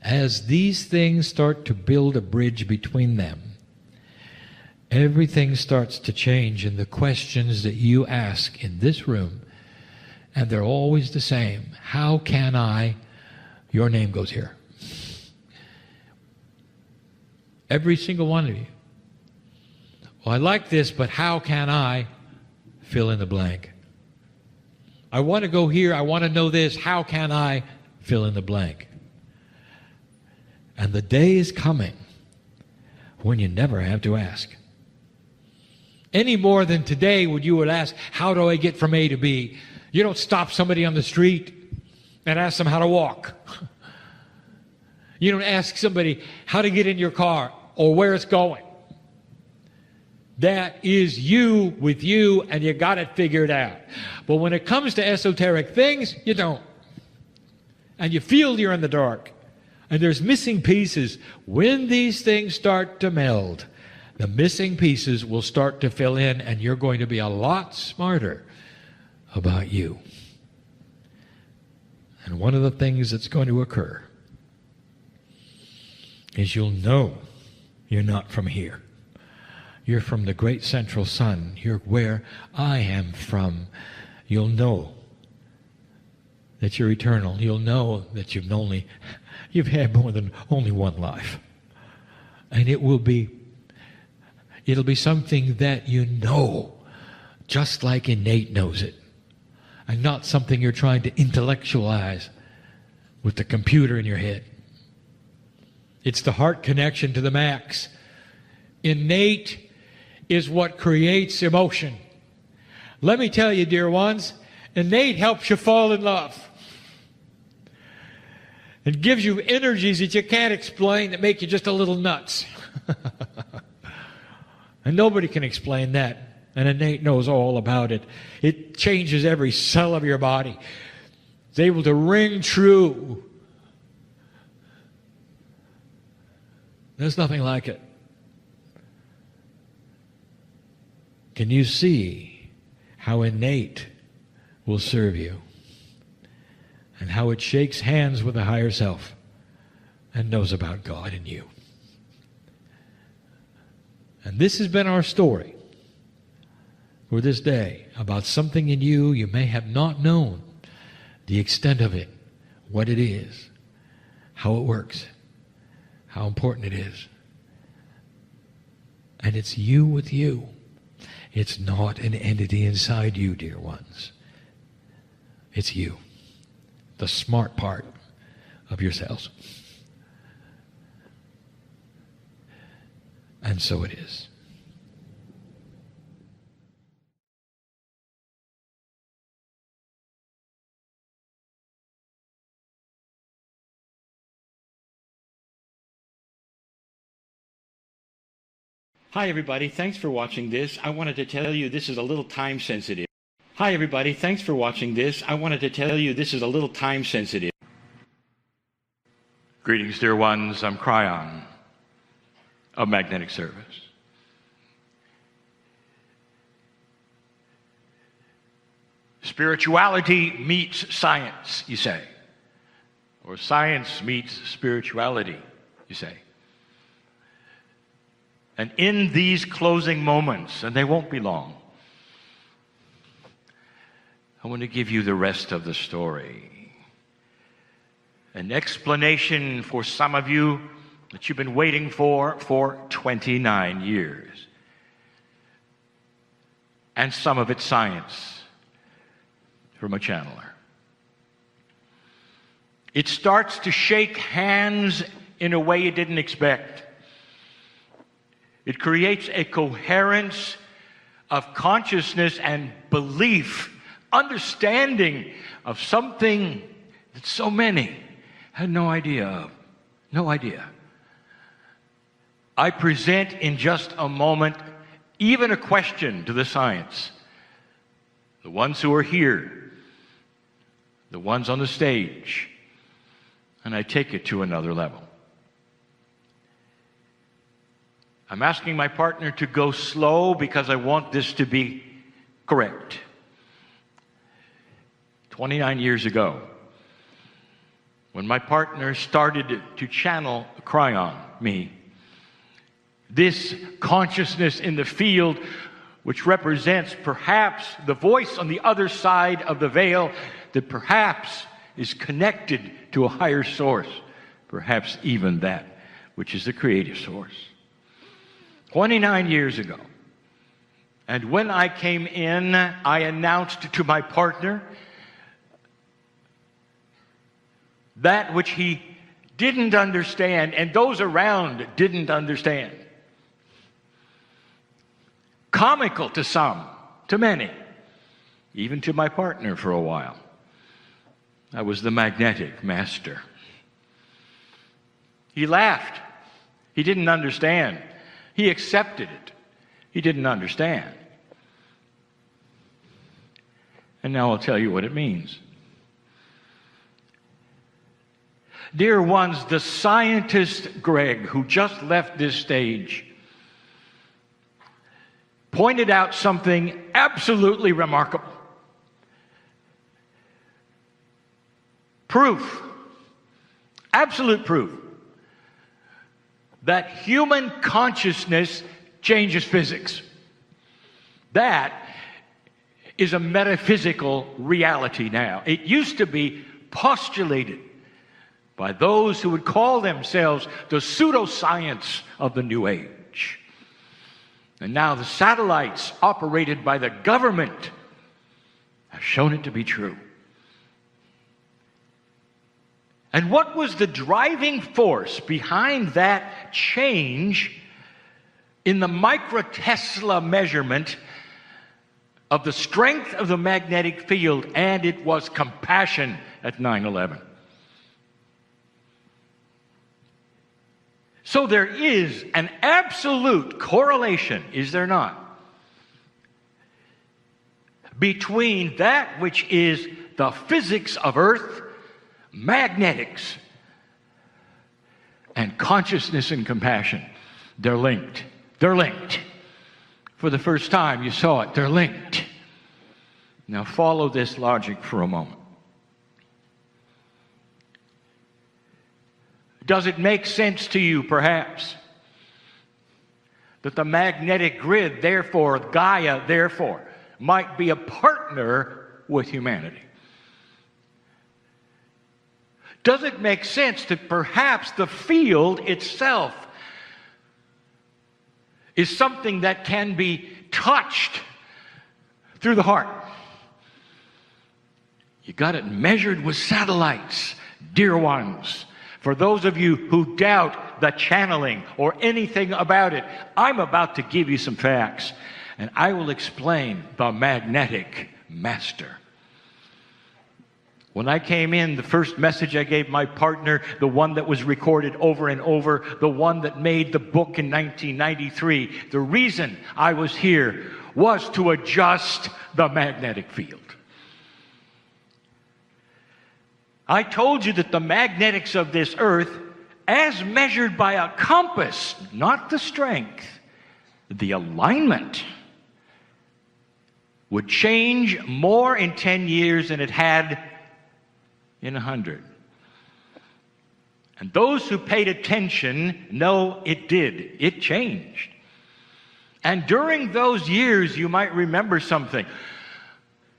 as these things start to build a bridge between them, everything starts to change in the questions that you ask in this room, and they're always the same. How can I? Your name goes here. Every single one of you. Well, I like this, but how can I? Fill in the blank. I want to go here. I want to know this. How can I? Fill in the blank. And the day is coming when you never have to ask. Any more than today when you would ask, how do I get from A to B? You don't stop somebody on the street and ask them how to walk. You don't ask somebody how to get in your car or where it's going. That is you with you, and you got it figured out. But when it comes to esoteric things, you don't. And you feel you're in the dark. And there's missing pieces. When these things start to meld, the missing pieces will start to fill in, and you're going to be a lot smarter about you. And one of the things that's going to occur is you'll know you're not from here. You're from the great central sun. You're where I am from. You'll know that you're eternal. You'll know that you've had more than only one life. And it'll be something that you know, just like innate knows it. And not something you're trying to intellectualize with the computer in your head. It's the heart connection to the max. Innate is what creates emotion. Let me tell you, dear ones, innate helps you fall in love. It gives you energies that you can't explain that make you just a little nuts. And nobody can explain that. And innate knows all about it. It changes every cell of your body. It's able to ring true. There's nothing like it. Can you see how innate will serve you? And how it shakes hands with the higher self and knows about God and you. And this has been our story for this day about something in you you may have not known the extent of it, what it is, how it works, how important it is. And it's you with you. It's not an entity inside you, dear ones. It's you, the smart part of yourselves. And so it is. Hi everybody, thanks for watching this. I wanted to tell you this is a little time sensitive. Hi everybody, thanks for watching this. I wanted to tell you this is a little time sensitive. Greetings, dear ones. I'm Kryon of Magnetic Service. Spirituality meets science, you say. Or science meets spirituality, you say. And in these closing moments, and they won't be long, I want to give you the rest of the story. An explanation for some of you that you've been waiting for 29 years. And some of it's science from a channeler. It starts to shake hands in a way you didn't expect. It creates a coherence of consciousness and belief, understanding of something that so many had no idea of. No idea. I present in just a moment even a question to the science. The ones who are here, the ones on the stage, and I take it to another level. I'm asking my partner to go slow because I want this to be correct. 29 years ago, when my partner started to channel Kryon, me, this consciousness in the field, which represents perhaps the voice on the other side of the veil that perhaps is connected to a higher source, perhaps even that which is the creative source. 29 years ago. And when I came in, I announced to my partner that which he didn't understand and those around didn't understand. Comical to some, to many, even to my partner for a while. That was the magnetic master. He laughed. He didn't understand. He accepted it. He didn't understand. And now I'll tell you what it means. Dear ones, the scientist Greg, who just left this stage, pointed out something absolutely remarkable. Proof, absolute proof, that human consciousness changes physics. That is a metaphysical reality now. It used to be postulated by those who would call themselves the pseudoscience of the New Age. And now the satellites operated by the government have shown it to be true. And what was the driving force behind that change in the microtesla measurement of the strength of the magnetic field? And it was compassion at 9/11. So there is an absolute correlation, is there not, between that which is the physics of Earth, magnetics, and consciousness and compassion. They're linked. They're linked. For the first time you saw it. They're linked. Now follow this logic for a moment. Does it make sense to you, perhaps, that the magnetic grid, therefore, Gaia, therefore, might be a partner with humanity? Does it make sense that perhaps the field itself is something that can be touched through the heart? You got it measured with satellites, dear ones. For those of you who doubt the channeling or anything about it, I'm about to give you some facts, and I will explain the magnetic master. When I came in, the first message I gave my partner, the one that was recorded over and over, the one that made the book in 1993, the reason I was here was to adjust the magnetic field. I told you that the magnetics of this earth, as measured by a compass, not the strength, the alignment, would change more in 10 years than it had in 100. And those who paid attention know it did. It changed. And during those years, you might remember something.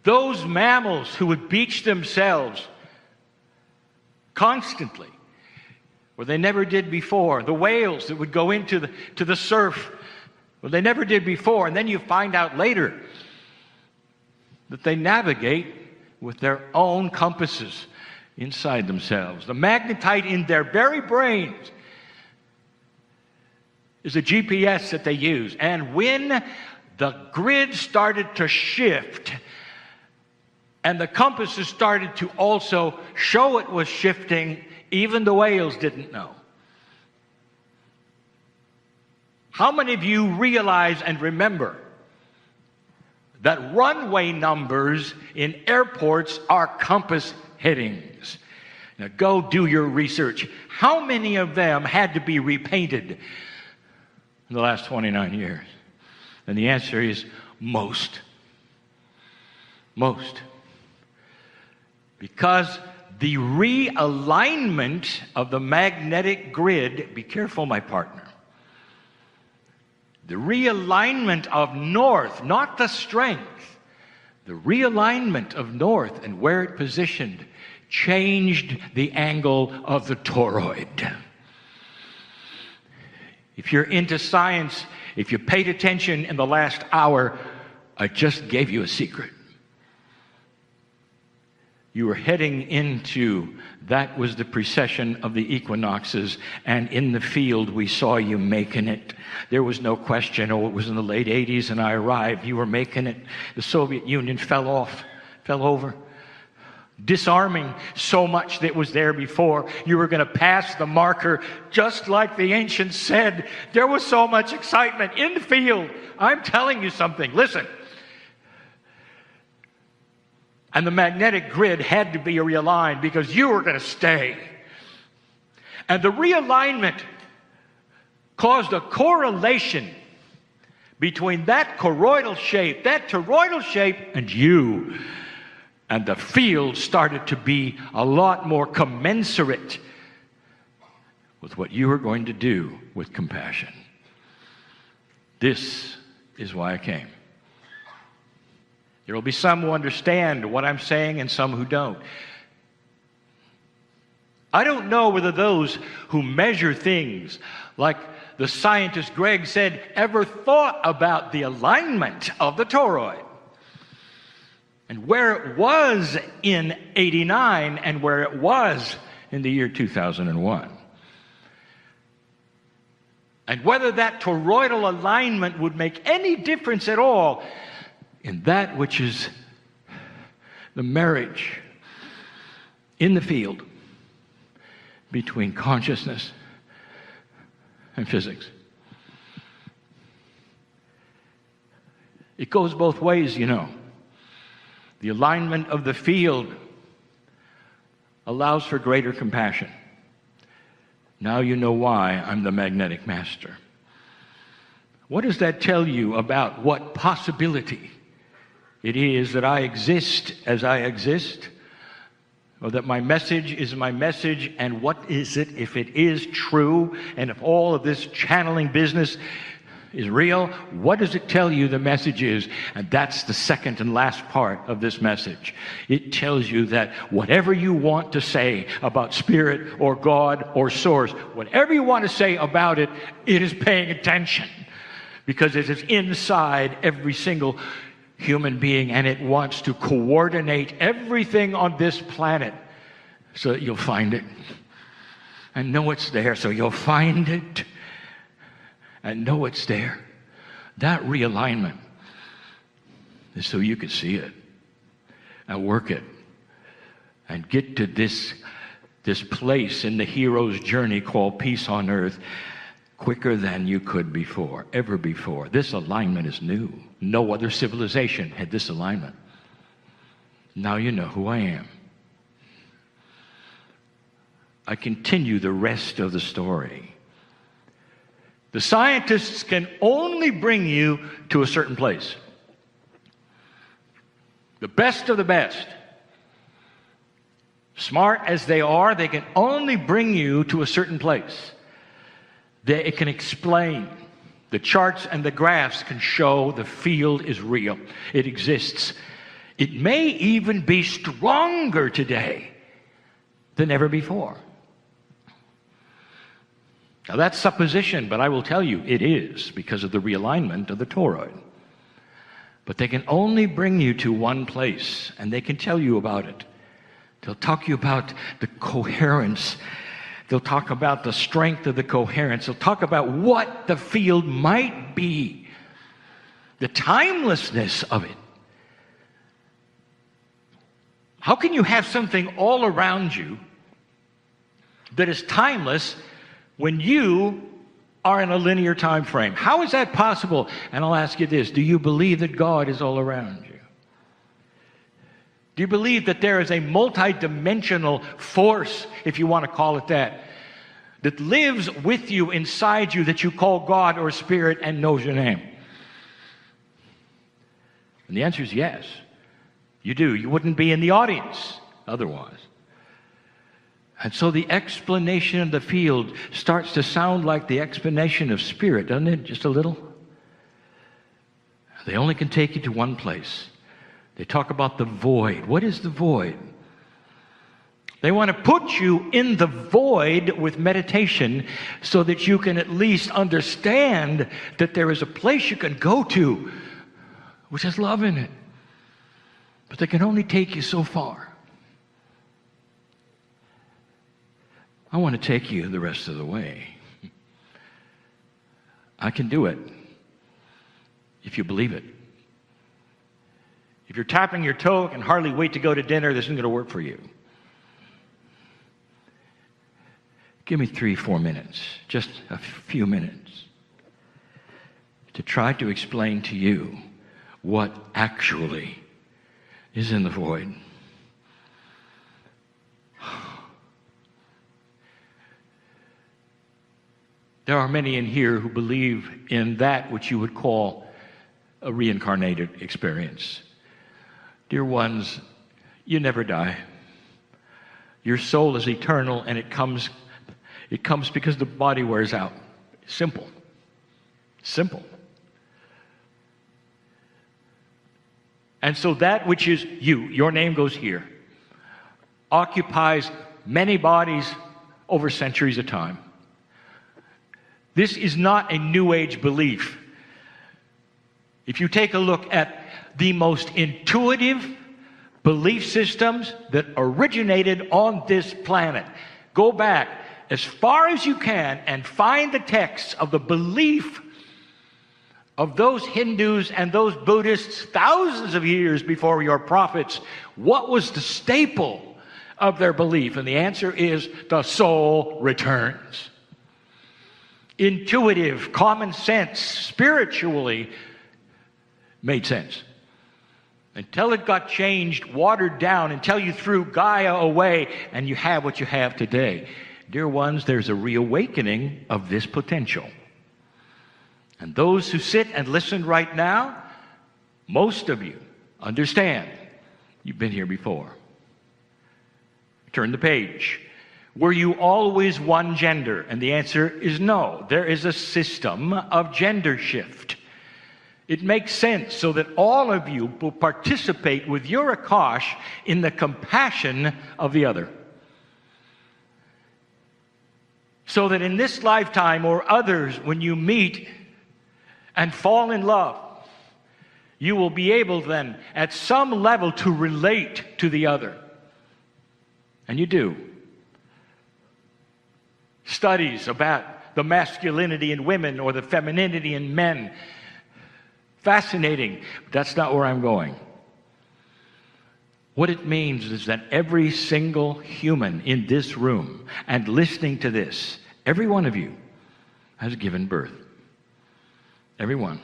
Those mammals who would beach themselves constantly, where they never did before. The whales that would go into the surf, where they never did before. And then you find out later that they navigate with their own compasses inside themselves. The magnetite in their very brains is a GPS that they use. And when the grid started to shift, and the compasses started to also show it was shifting, even the whales didn't know. How many of you realize and remember that runway numbers in airports are compass headings? Now go do your research. How many of them had to be repainted in the last 29 years? And the answer is most. Most. Because the realignment of the magnetic grid, be careful, my partner, the realignment of north, not the strength, the realignment of north and where it positioned changed the angle of the toroid. If you're into science, if you paid attention in the last hour, I just gave you a secret. You were heading into, that was the precession of the equinoxes, and in the field we saw you making it. There was no question. Oh, it was in the late 80s and I arrived. You were making it. The Soviet Union fell over. disarming so much that was there before. You were going to pass the marker, just like the ancients said. There was so much excitement in the field. I'm telling you something. Listen. And the magnetic grid had to be realigned because you were going to stay. And the realignment caused a correlation between that toroidal shape, and you. And the field started to be a lot more commensurate with what you were going to do with compassion. This is why I came. There will be some who understand what I'm saying and some who don't. I don't know whether those who measure things, like the scientist Greg said, ever thought about the alignment of the toroid and where it was in 89 and where it was in the year 2001. And whether that toroidal alignment would make any difference at all in that which is the marriage in the field between consciousness and physics. It goes both ways, you know. The alignment of the field allows for greater compassion. Now you know why I'm the magnetic master. What does that tell you about what possibility it is that I exist as I exist? Or that my message is my message, and what is it if it is true, and if all of this channeling business is real? What does it tell you the message is? And that's the second and last part of this message. It tells you that whatever you want to say about spirit or God or source, whatever you want to say about it, it is paying attention, because it is inside every single human being, and it wants to coordinate everything on this planet so that you'll find it and know it's there, so you'll find it and know it's there. That realignment is so you can see it and work it and get to this place in the hero's journey called peace on earth quicker than you could before, ever before. This alignment is new. No other civilization had this alignment. Now you know who I am. I continue the rest of the story. The scientists can only bring you to a certain place. The best of the best. Smart as they are, they can only bring you to a certain place. It can explain. The charts and the graphs can show the field is real. It exists. It may even be stronger today than ever before. Now that's supposition, but I will tell you it is, because of the realignment of the toroid. But they can only bring you to one place, and they can tell you about it. They'll talk to you about the coherence. They'll talk about the strength of the coherence. They'll talk about what the field might be, the timelessness of it. How can you have something all around you that is timeless when you are in a linear time frame? How is that possible? And I'll ask you this: do you believe that God is all around you? Do you believe that there is a multidimensional force, if you want to call it that lives with you, inside you, that you call God or Spirit and knows your name? And the answer is yes. You do. You wouldn't be in the audience otherwise. And so the explanation of the field starts to sound like the explanation of spirit, doesn't it? Just a little. They only can take you to one place. They talk about the void. What is the void? They want to put you in the void with meditation so that you can at least understand that there is a place you can go to which has love in it. But they can only take you so far. I want to take you the rest of the way. I can do it if you believe it. If you're tapping your toe and can hardly wait to go to dinner, this isn't going to work for you. Give me 3-4 minutes, just a few minutes, to try to explain to you what actually is in the void. There are many in here who believe in that which you would call a reincarnated experience. Dear ones, you never die. Your soul is eternal, and it comes because the body wears out. Simple. Simple. And so that which is you, your name goes here, occupies many bodies over centuries of time. This is not a New Age belief. If you take a look at the most intuitive belief systems that originated on this planet, go back as far as you can and find the texts of the belief of those Hindus and those Buddhists thousands of years before your prophets. What was the staple of their belief? And the answer is the soul returns. Intuitive, common sense, spiritually made sense. Until it got changed, watered down, until you threw Gaia away and you have what you have today. Dear ones, there's a reawakening of this potential. And those who sit and listen right now, most of you understand you've been here before. Turn the page. Were you always one gender? And the answer is no. There is a system of gender shift. It makes sense so that all of you will participate with your Akash in the compassion of the other. So that in this lifetime or others, when you meet and fall in love, you will be able then at some level to relate to the other. And you do. Studies about the masculinity in women or the femininity in men. Fascinating. But that's not where I'm going. What it means is that every single human in this room and listening to this, every one of you has given birth. Every one.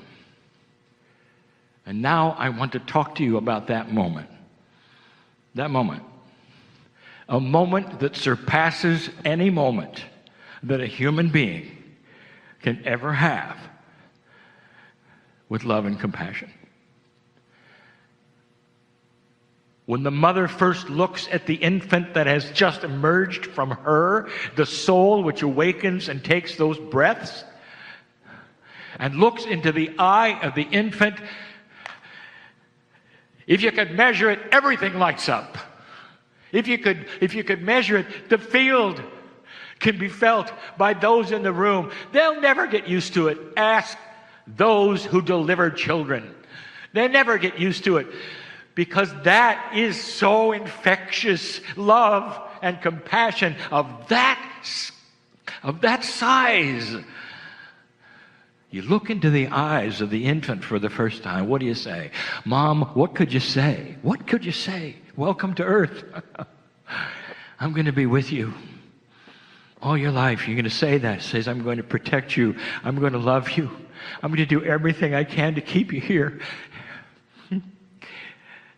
And now I want to talk to you about that moment. That moment. A moment that surpasses any moment that a human being can ever have with love and compassion. When the mother first looks at the infant that has just emerged from her, the soul which awakens and takes those breaths, and looks into the eye of the infant, if you could measure it, everything lights up. If you could measure it, the field can be felt by those in the room. They'll never get used to it. Ask those who deliver children. They never get used to it because that is so infectious. Love and compassion of that size. You look into the eyes of the infant for the first time. What do you say? Mom, what could you say? What could you say? Welcome to Earth. I'm going to be with you all your life. You're going to say that. It says, I'm going to protect you. I'm going to love you. I'm going to do everything I can to keep you here.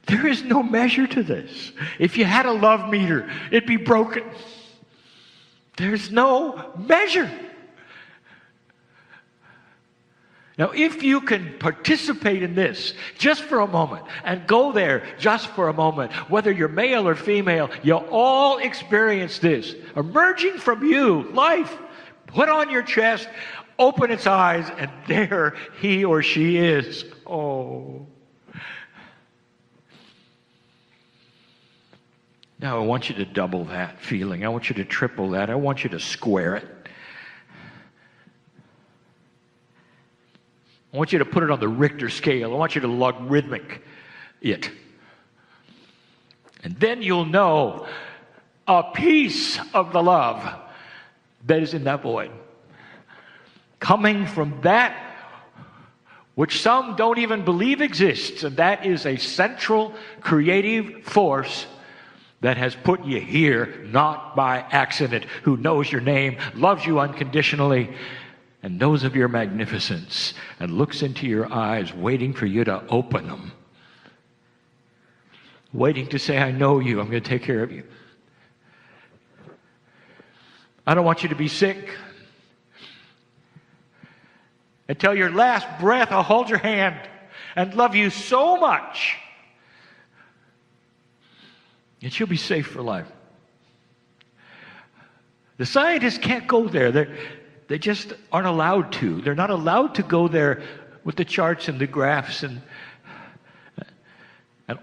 There is no measure to this. If you had a love meter, it'd be broken. There's no measure. Now, if you can participate in this just for a moment and go there just for a moment, whether you're male or female, you'll all experience this. Emerging from you, life, put on your chest, open its eyes, and there he or she is. Oh. Now, I want you to double that feeling. I want you to triple that. I want you to square it. I want you to put it on the Richter scale. I want you to logarithmic it. And then you'll know a piece of the love that is in that void. Coming from that which some don't even believe exists, and that is a central creative force that has put you here, not by accident, who knows your name, loves you unconditionally, and knows of your magnificence, and looks into your eyes, waiting for you to open them. Waiting to say, I know you, I'm going to take care of you. I don't want you to be sick. Until your last breath, I'll hold your hand and love you so much that you'll be safe for life. The scientists can't go there. They just aren't allowed to. They're not allowed to go there with the charts and the graphs and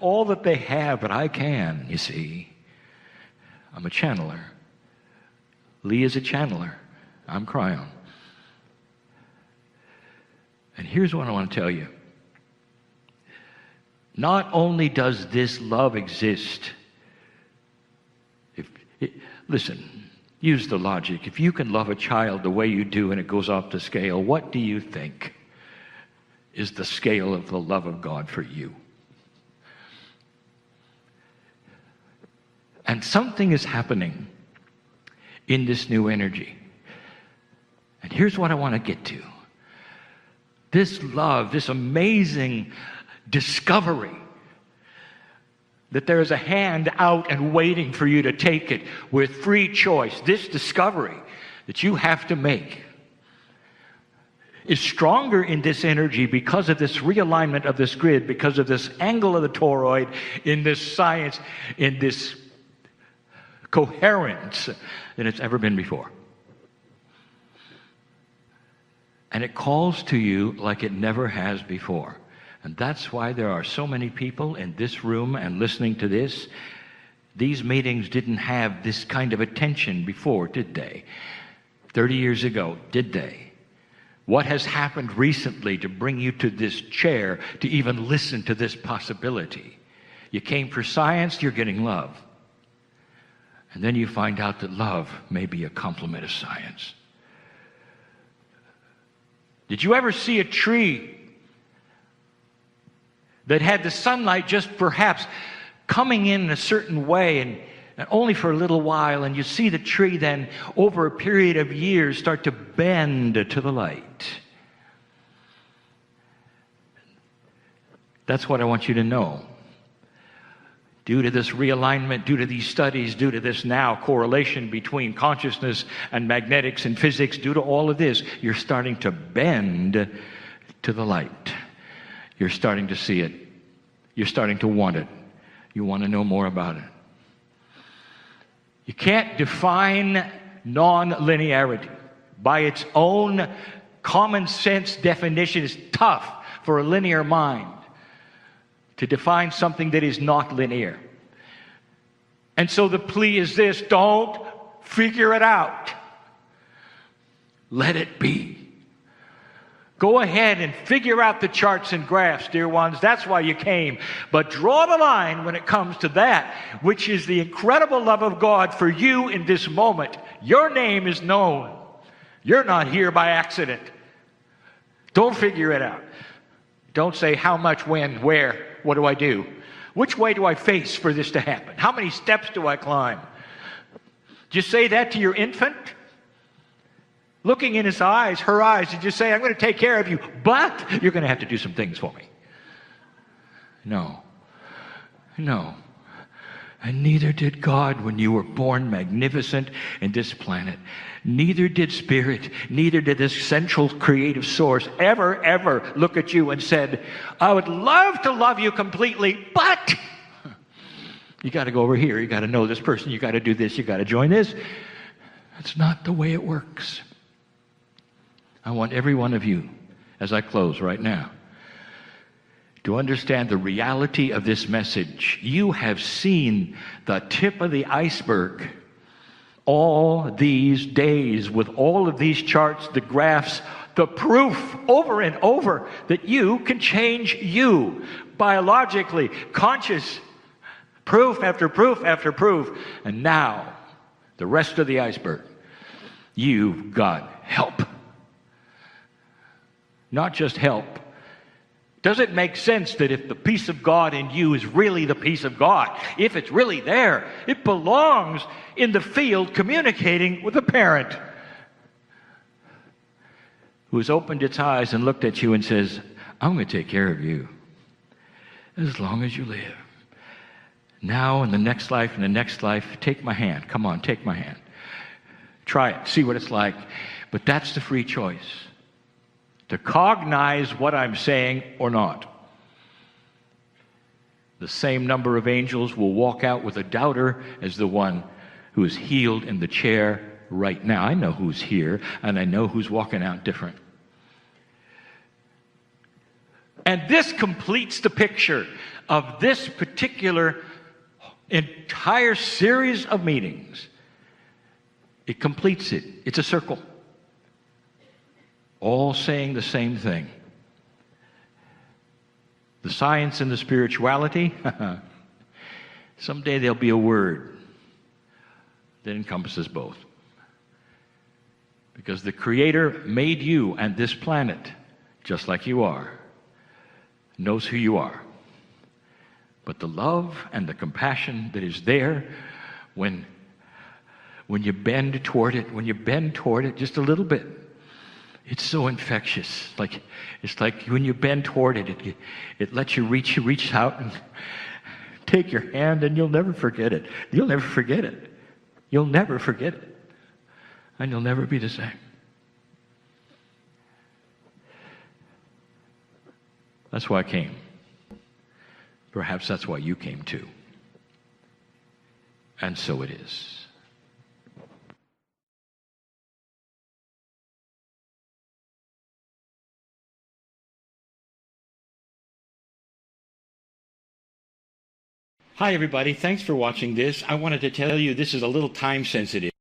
all that they have, but I can, you see. I'm a channeler. Lee is a channeler. I'm Kryon. And here's what I want to tell you. Not only does this love exist, listen, use the logic. If you can love a child the way you do and it goes off the scale, what do you think is the scale of the love of God for you? And something is happening in this new energy. And here's what I want to get to. This love, this amazing discovery that there is a hand out and waiting for you to take it with free choice. This discovery that you have to make is stronger in this energy because of this realignment of this grid, because of this angle of the toroid, in this science, in this coherence than it's ever been before. And it calls to you like it never has before. And that's why there are so many people in this room and listening to this. These meetings didn't have this kind of attention before, did they? 30 years ago, did they? What has happened recently to bring you to this chair to even listen to this possibility? You came for science, you're getting love. And then you find out that love may be a complement of science. Did you ever see a tree that had the sunlight just perhaps coming in a certain way and only for a little while, and you see the tree then over a period of years start to bend to the light? That's what I want you to know. Due to this realignment, due to these studies, due to this now correlation between consciousness and magnetics and physics, due to all of this, you're starting to bend to the light. You're starting to see it. You're starting to want it. You want to know more about it. You can't define non-linearity. By its own common sense definition, it's tough for a linear mind to define something that is not linear. And so the plea is this: don't figure it out. Let it be. Go ahead and figure out the charts and graphs, dear ones. That's why you came. But draw the line when it comes to that, which is the incredible love of God for you in this moment. Your name is known. You're not here by accident. Don't figure it out. Don't say how much, when, where, what do I do? Which way do I face for this to happen? How many steps do I climb? Just say that to your infant? Looking in his eyes, her eyes, and just say, I'm going to take care of you, but you're going to have to do some things for me. No. And neither did God when you were born magnificent in this planet. Neither did Spirit, neither did this central creative source ever look at you and said, I would love to love you completely, but you got to go over here, you got to know this person, you got to do this, you got to join this. That's not the way it works. I want every one of you, as I close right now, to understand the reality of this message. You have seen the tip of the iceberg all these days with all of these charts, the graphs, the proof over and over that you can change you biologically, conscious, proof after proof after proof. And now, the rest of the iceberg, you've got help. Not just help, Does it make sense that if the peace of God in you is really the peace of God, if it's really there, it belongs in the field communicating with a parent who has opened its eyes and looked at you and says, I'm going to take care of you as long as you live. Now, in the next life, take my hand. Come on, take my hand. Try it, see what it's like. But that's the free choice. To cognize what I'm saying or not. The same number of angels will walk out with a doubter as the one who is healed in the chair right now. I know who's here, and I know who's walking out different. And this completes the picture of this particular entire series of meetings. It completes it. It's a circle. All saying the same thing. The science and the spirituality, someday there'll be a word that encompasses both. Because the Creator made you and this planet just like you are, knows who you are. But the love and the compassion that is there when you bend toward it just a little bit, it's so infectious. It's like when you bend toward it, it lets you reach out and take your hand, and you'll never forget it. You'll never forget it. You'll never forget it. And you'll never be the same. That's why I came. Perhaps that's why you came too. And so it is. Hi everybody, thanks for watching this. I wanted to tell you this is a little time sensitive.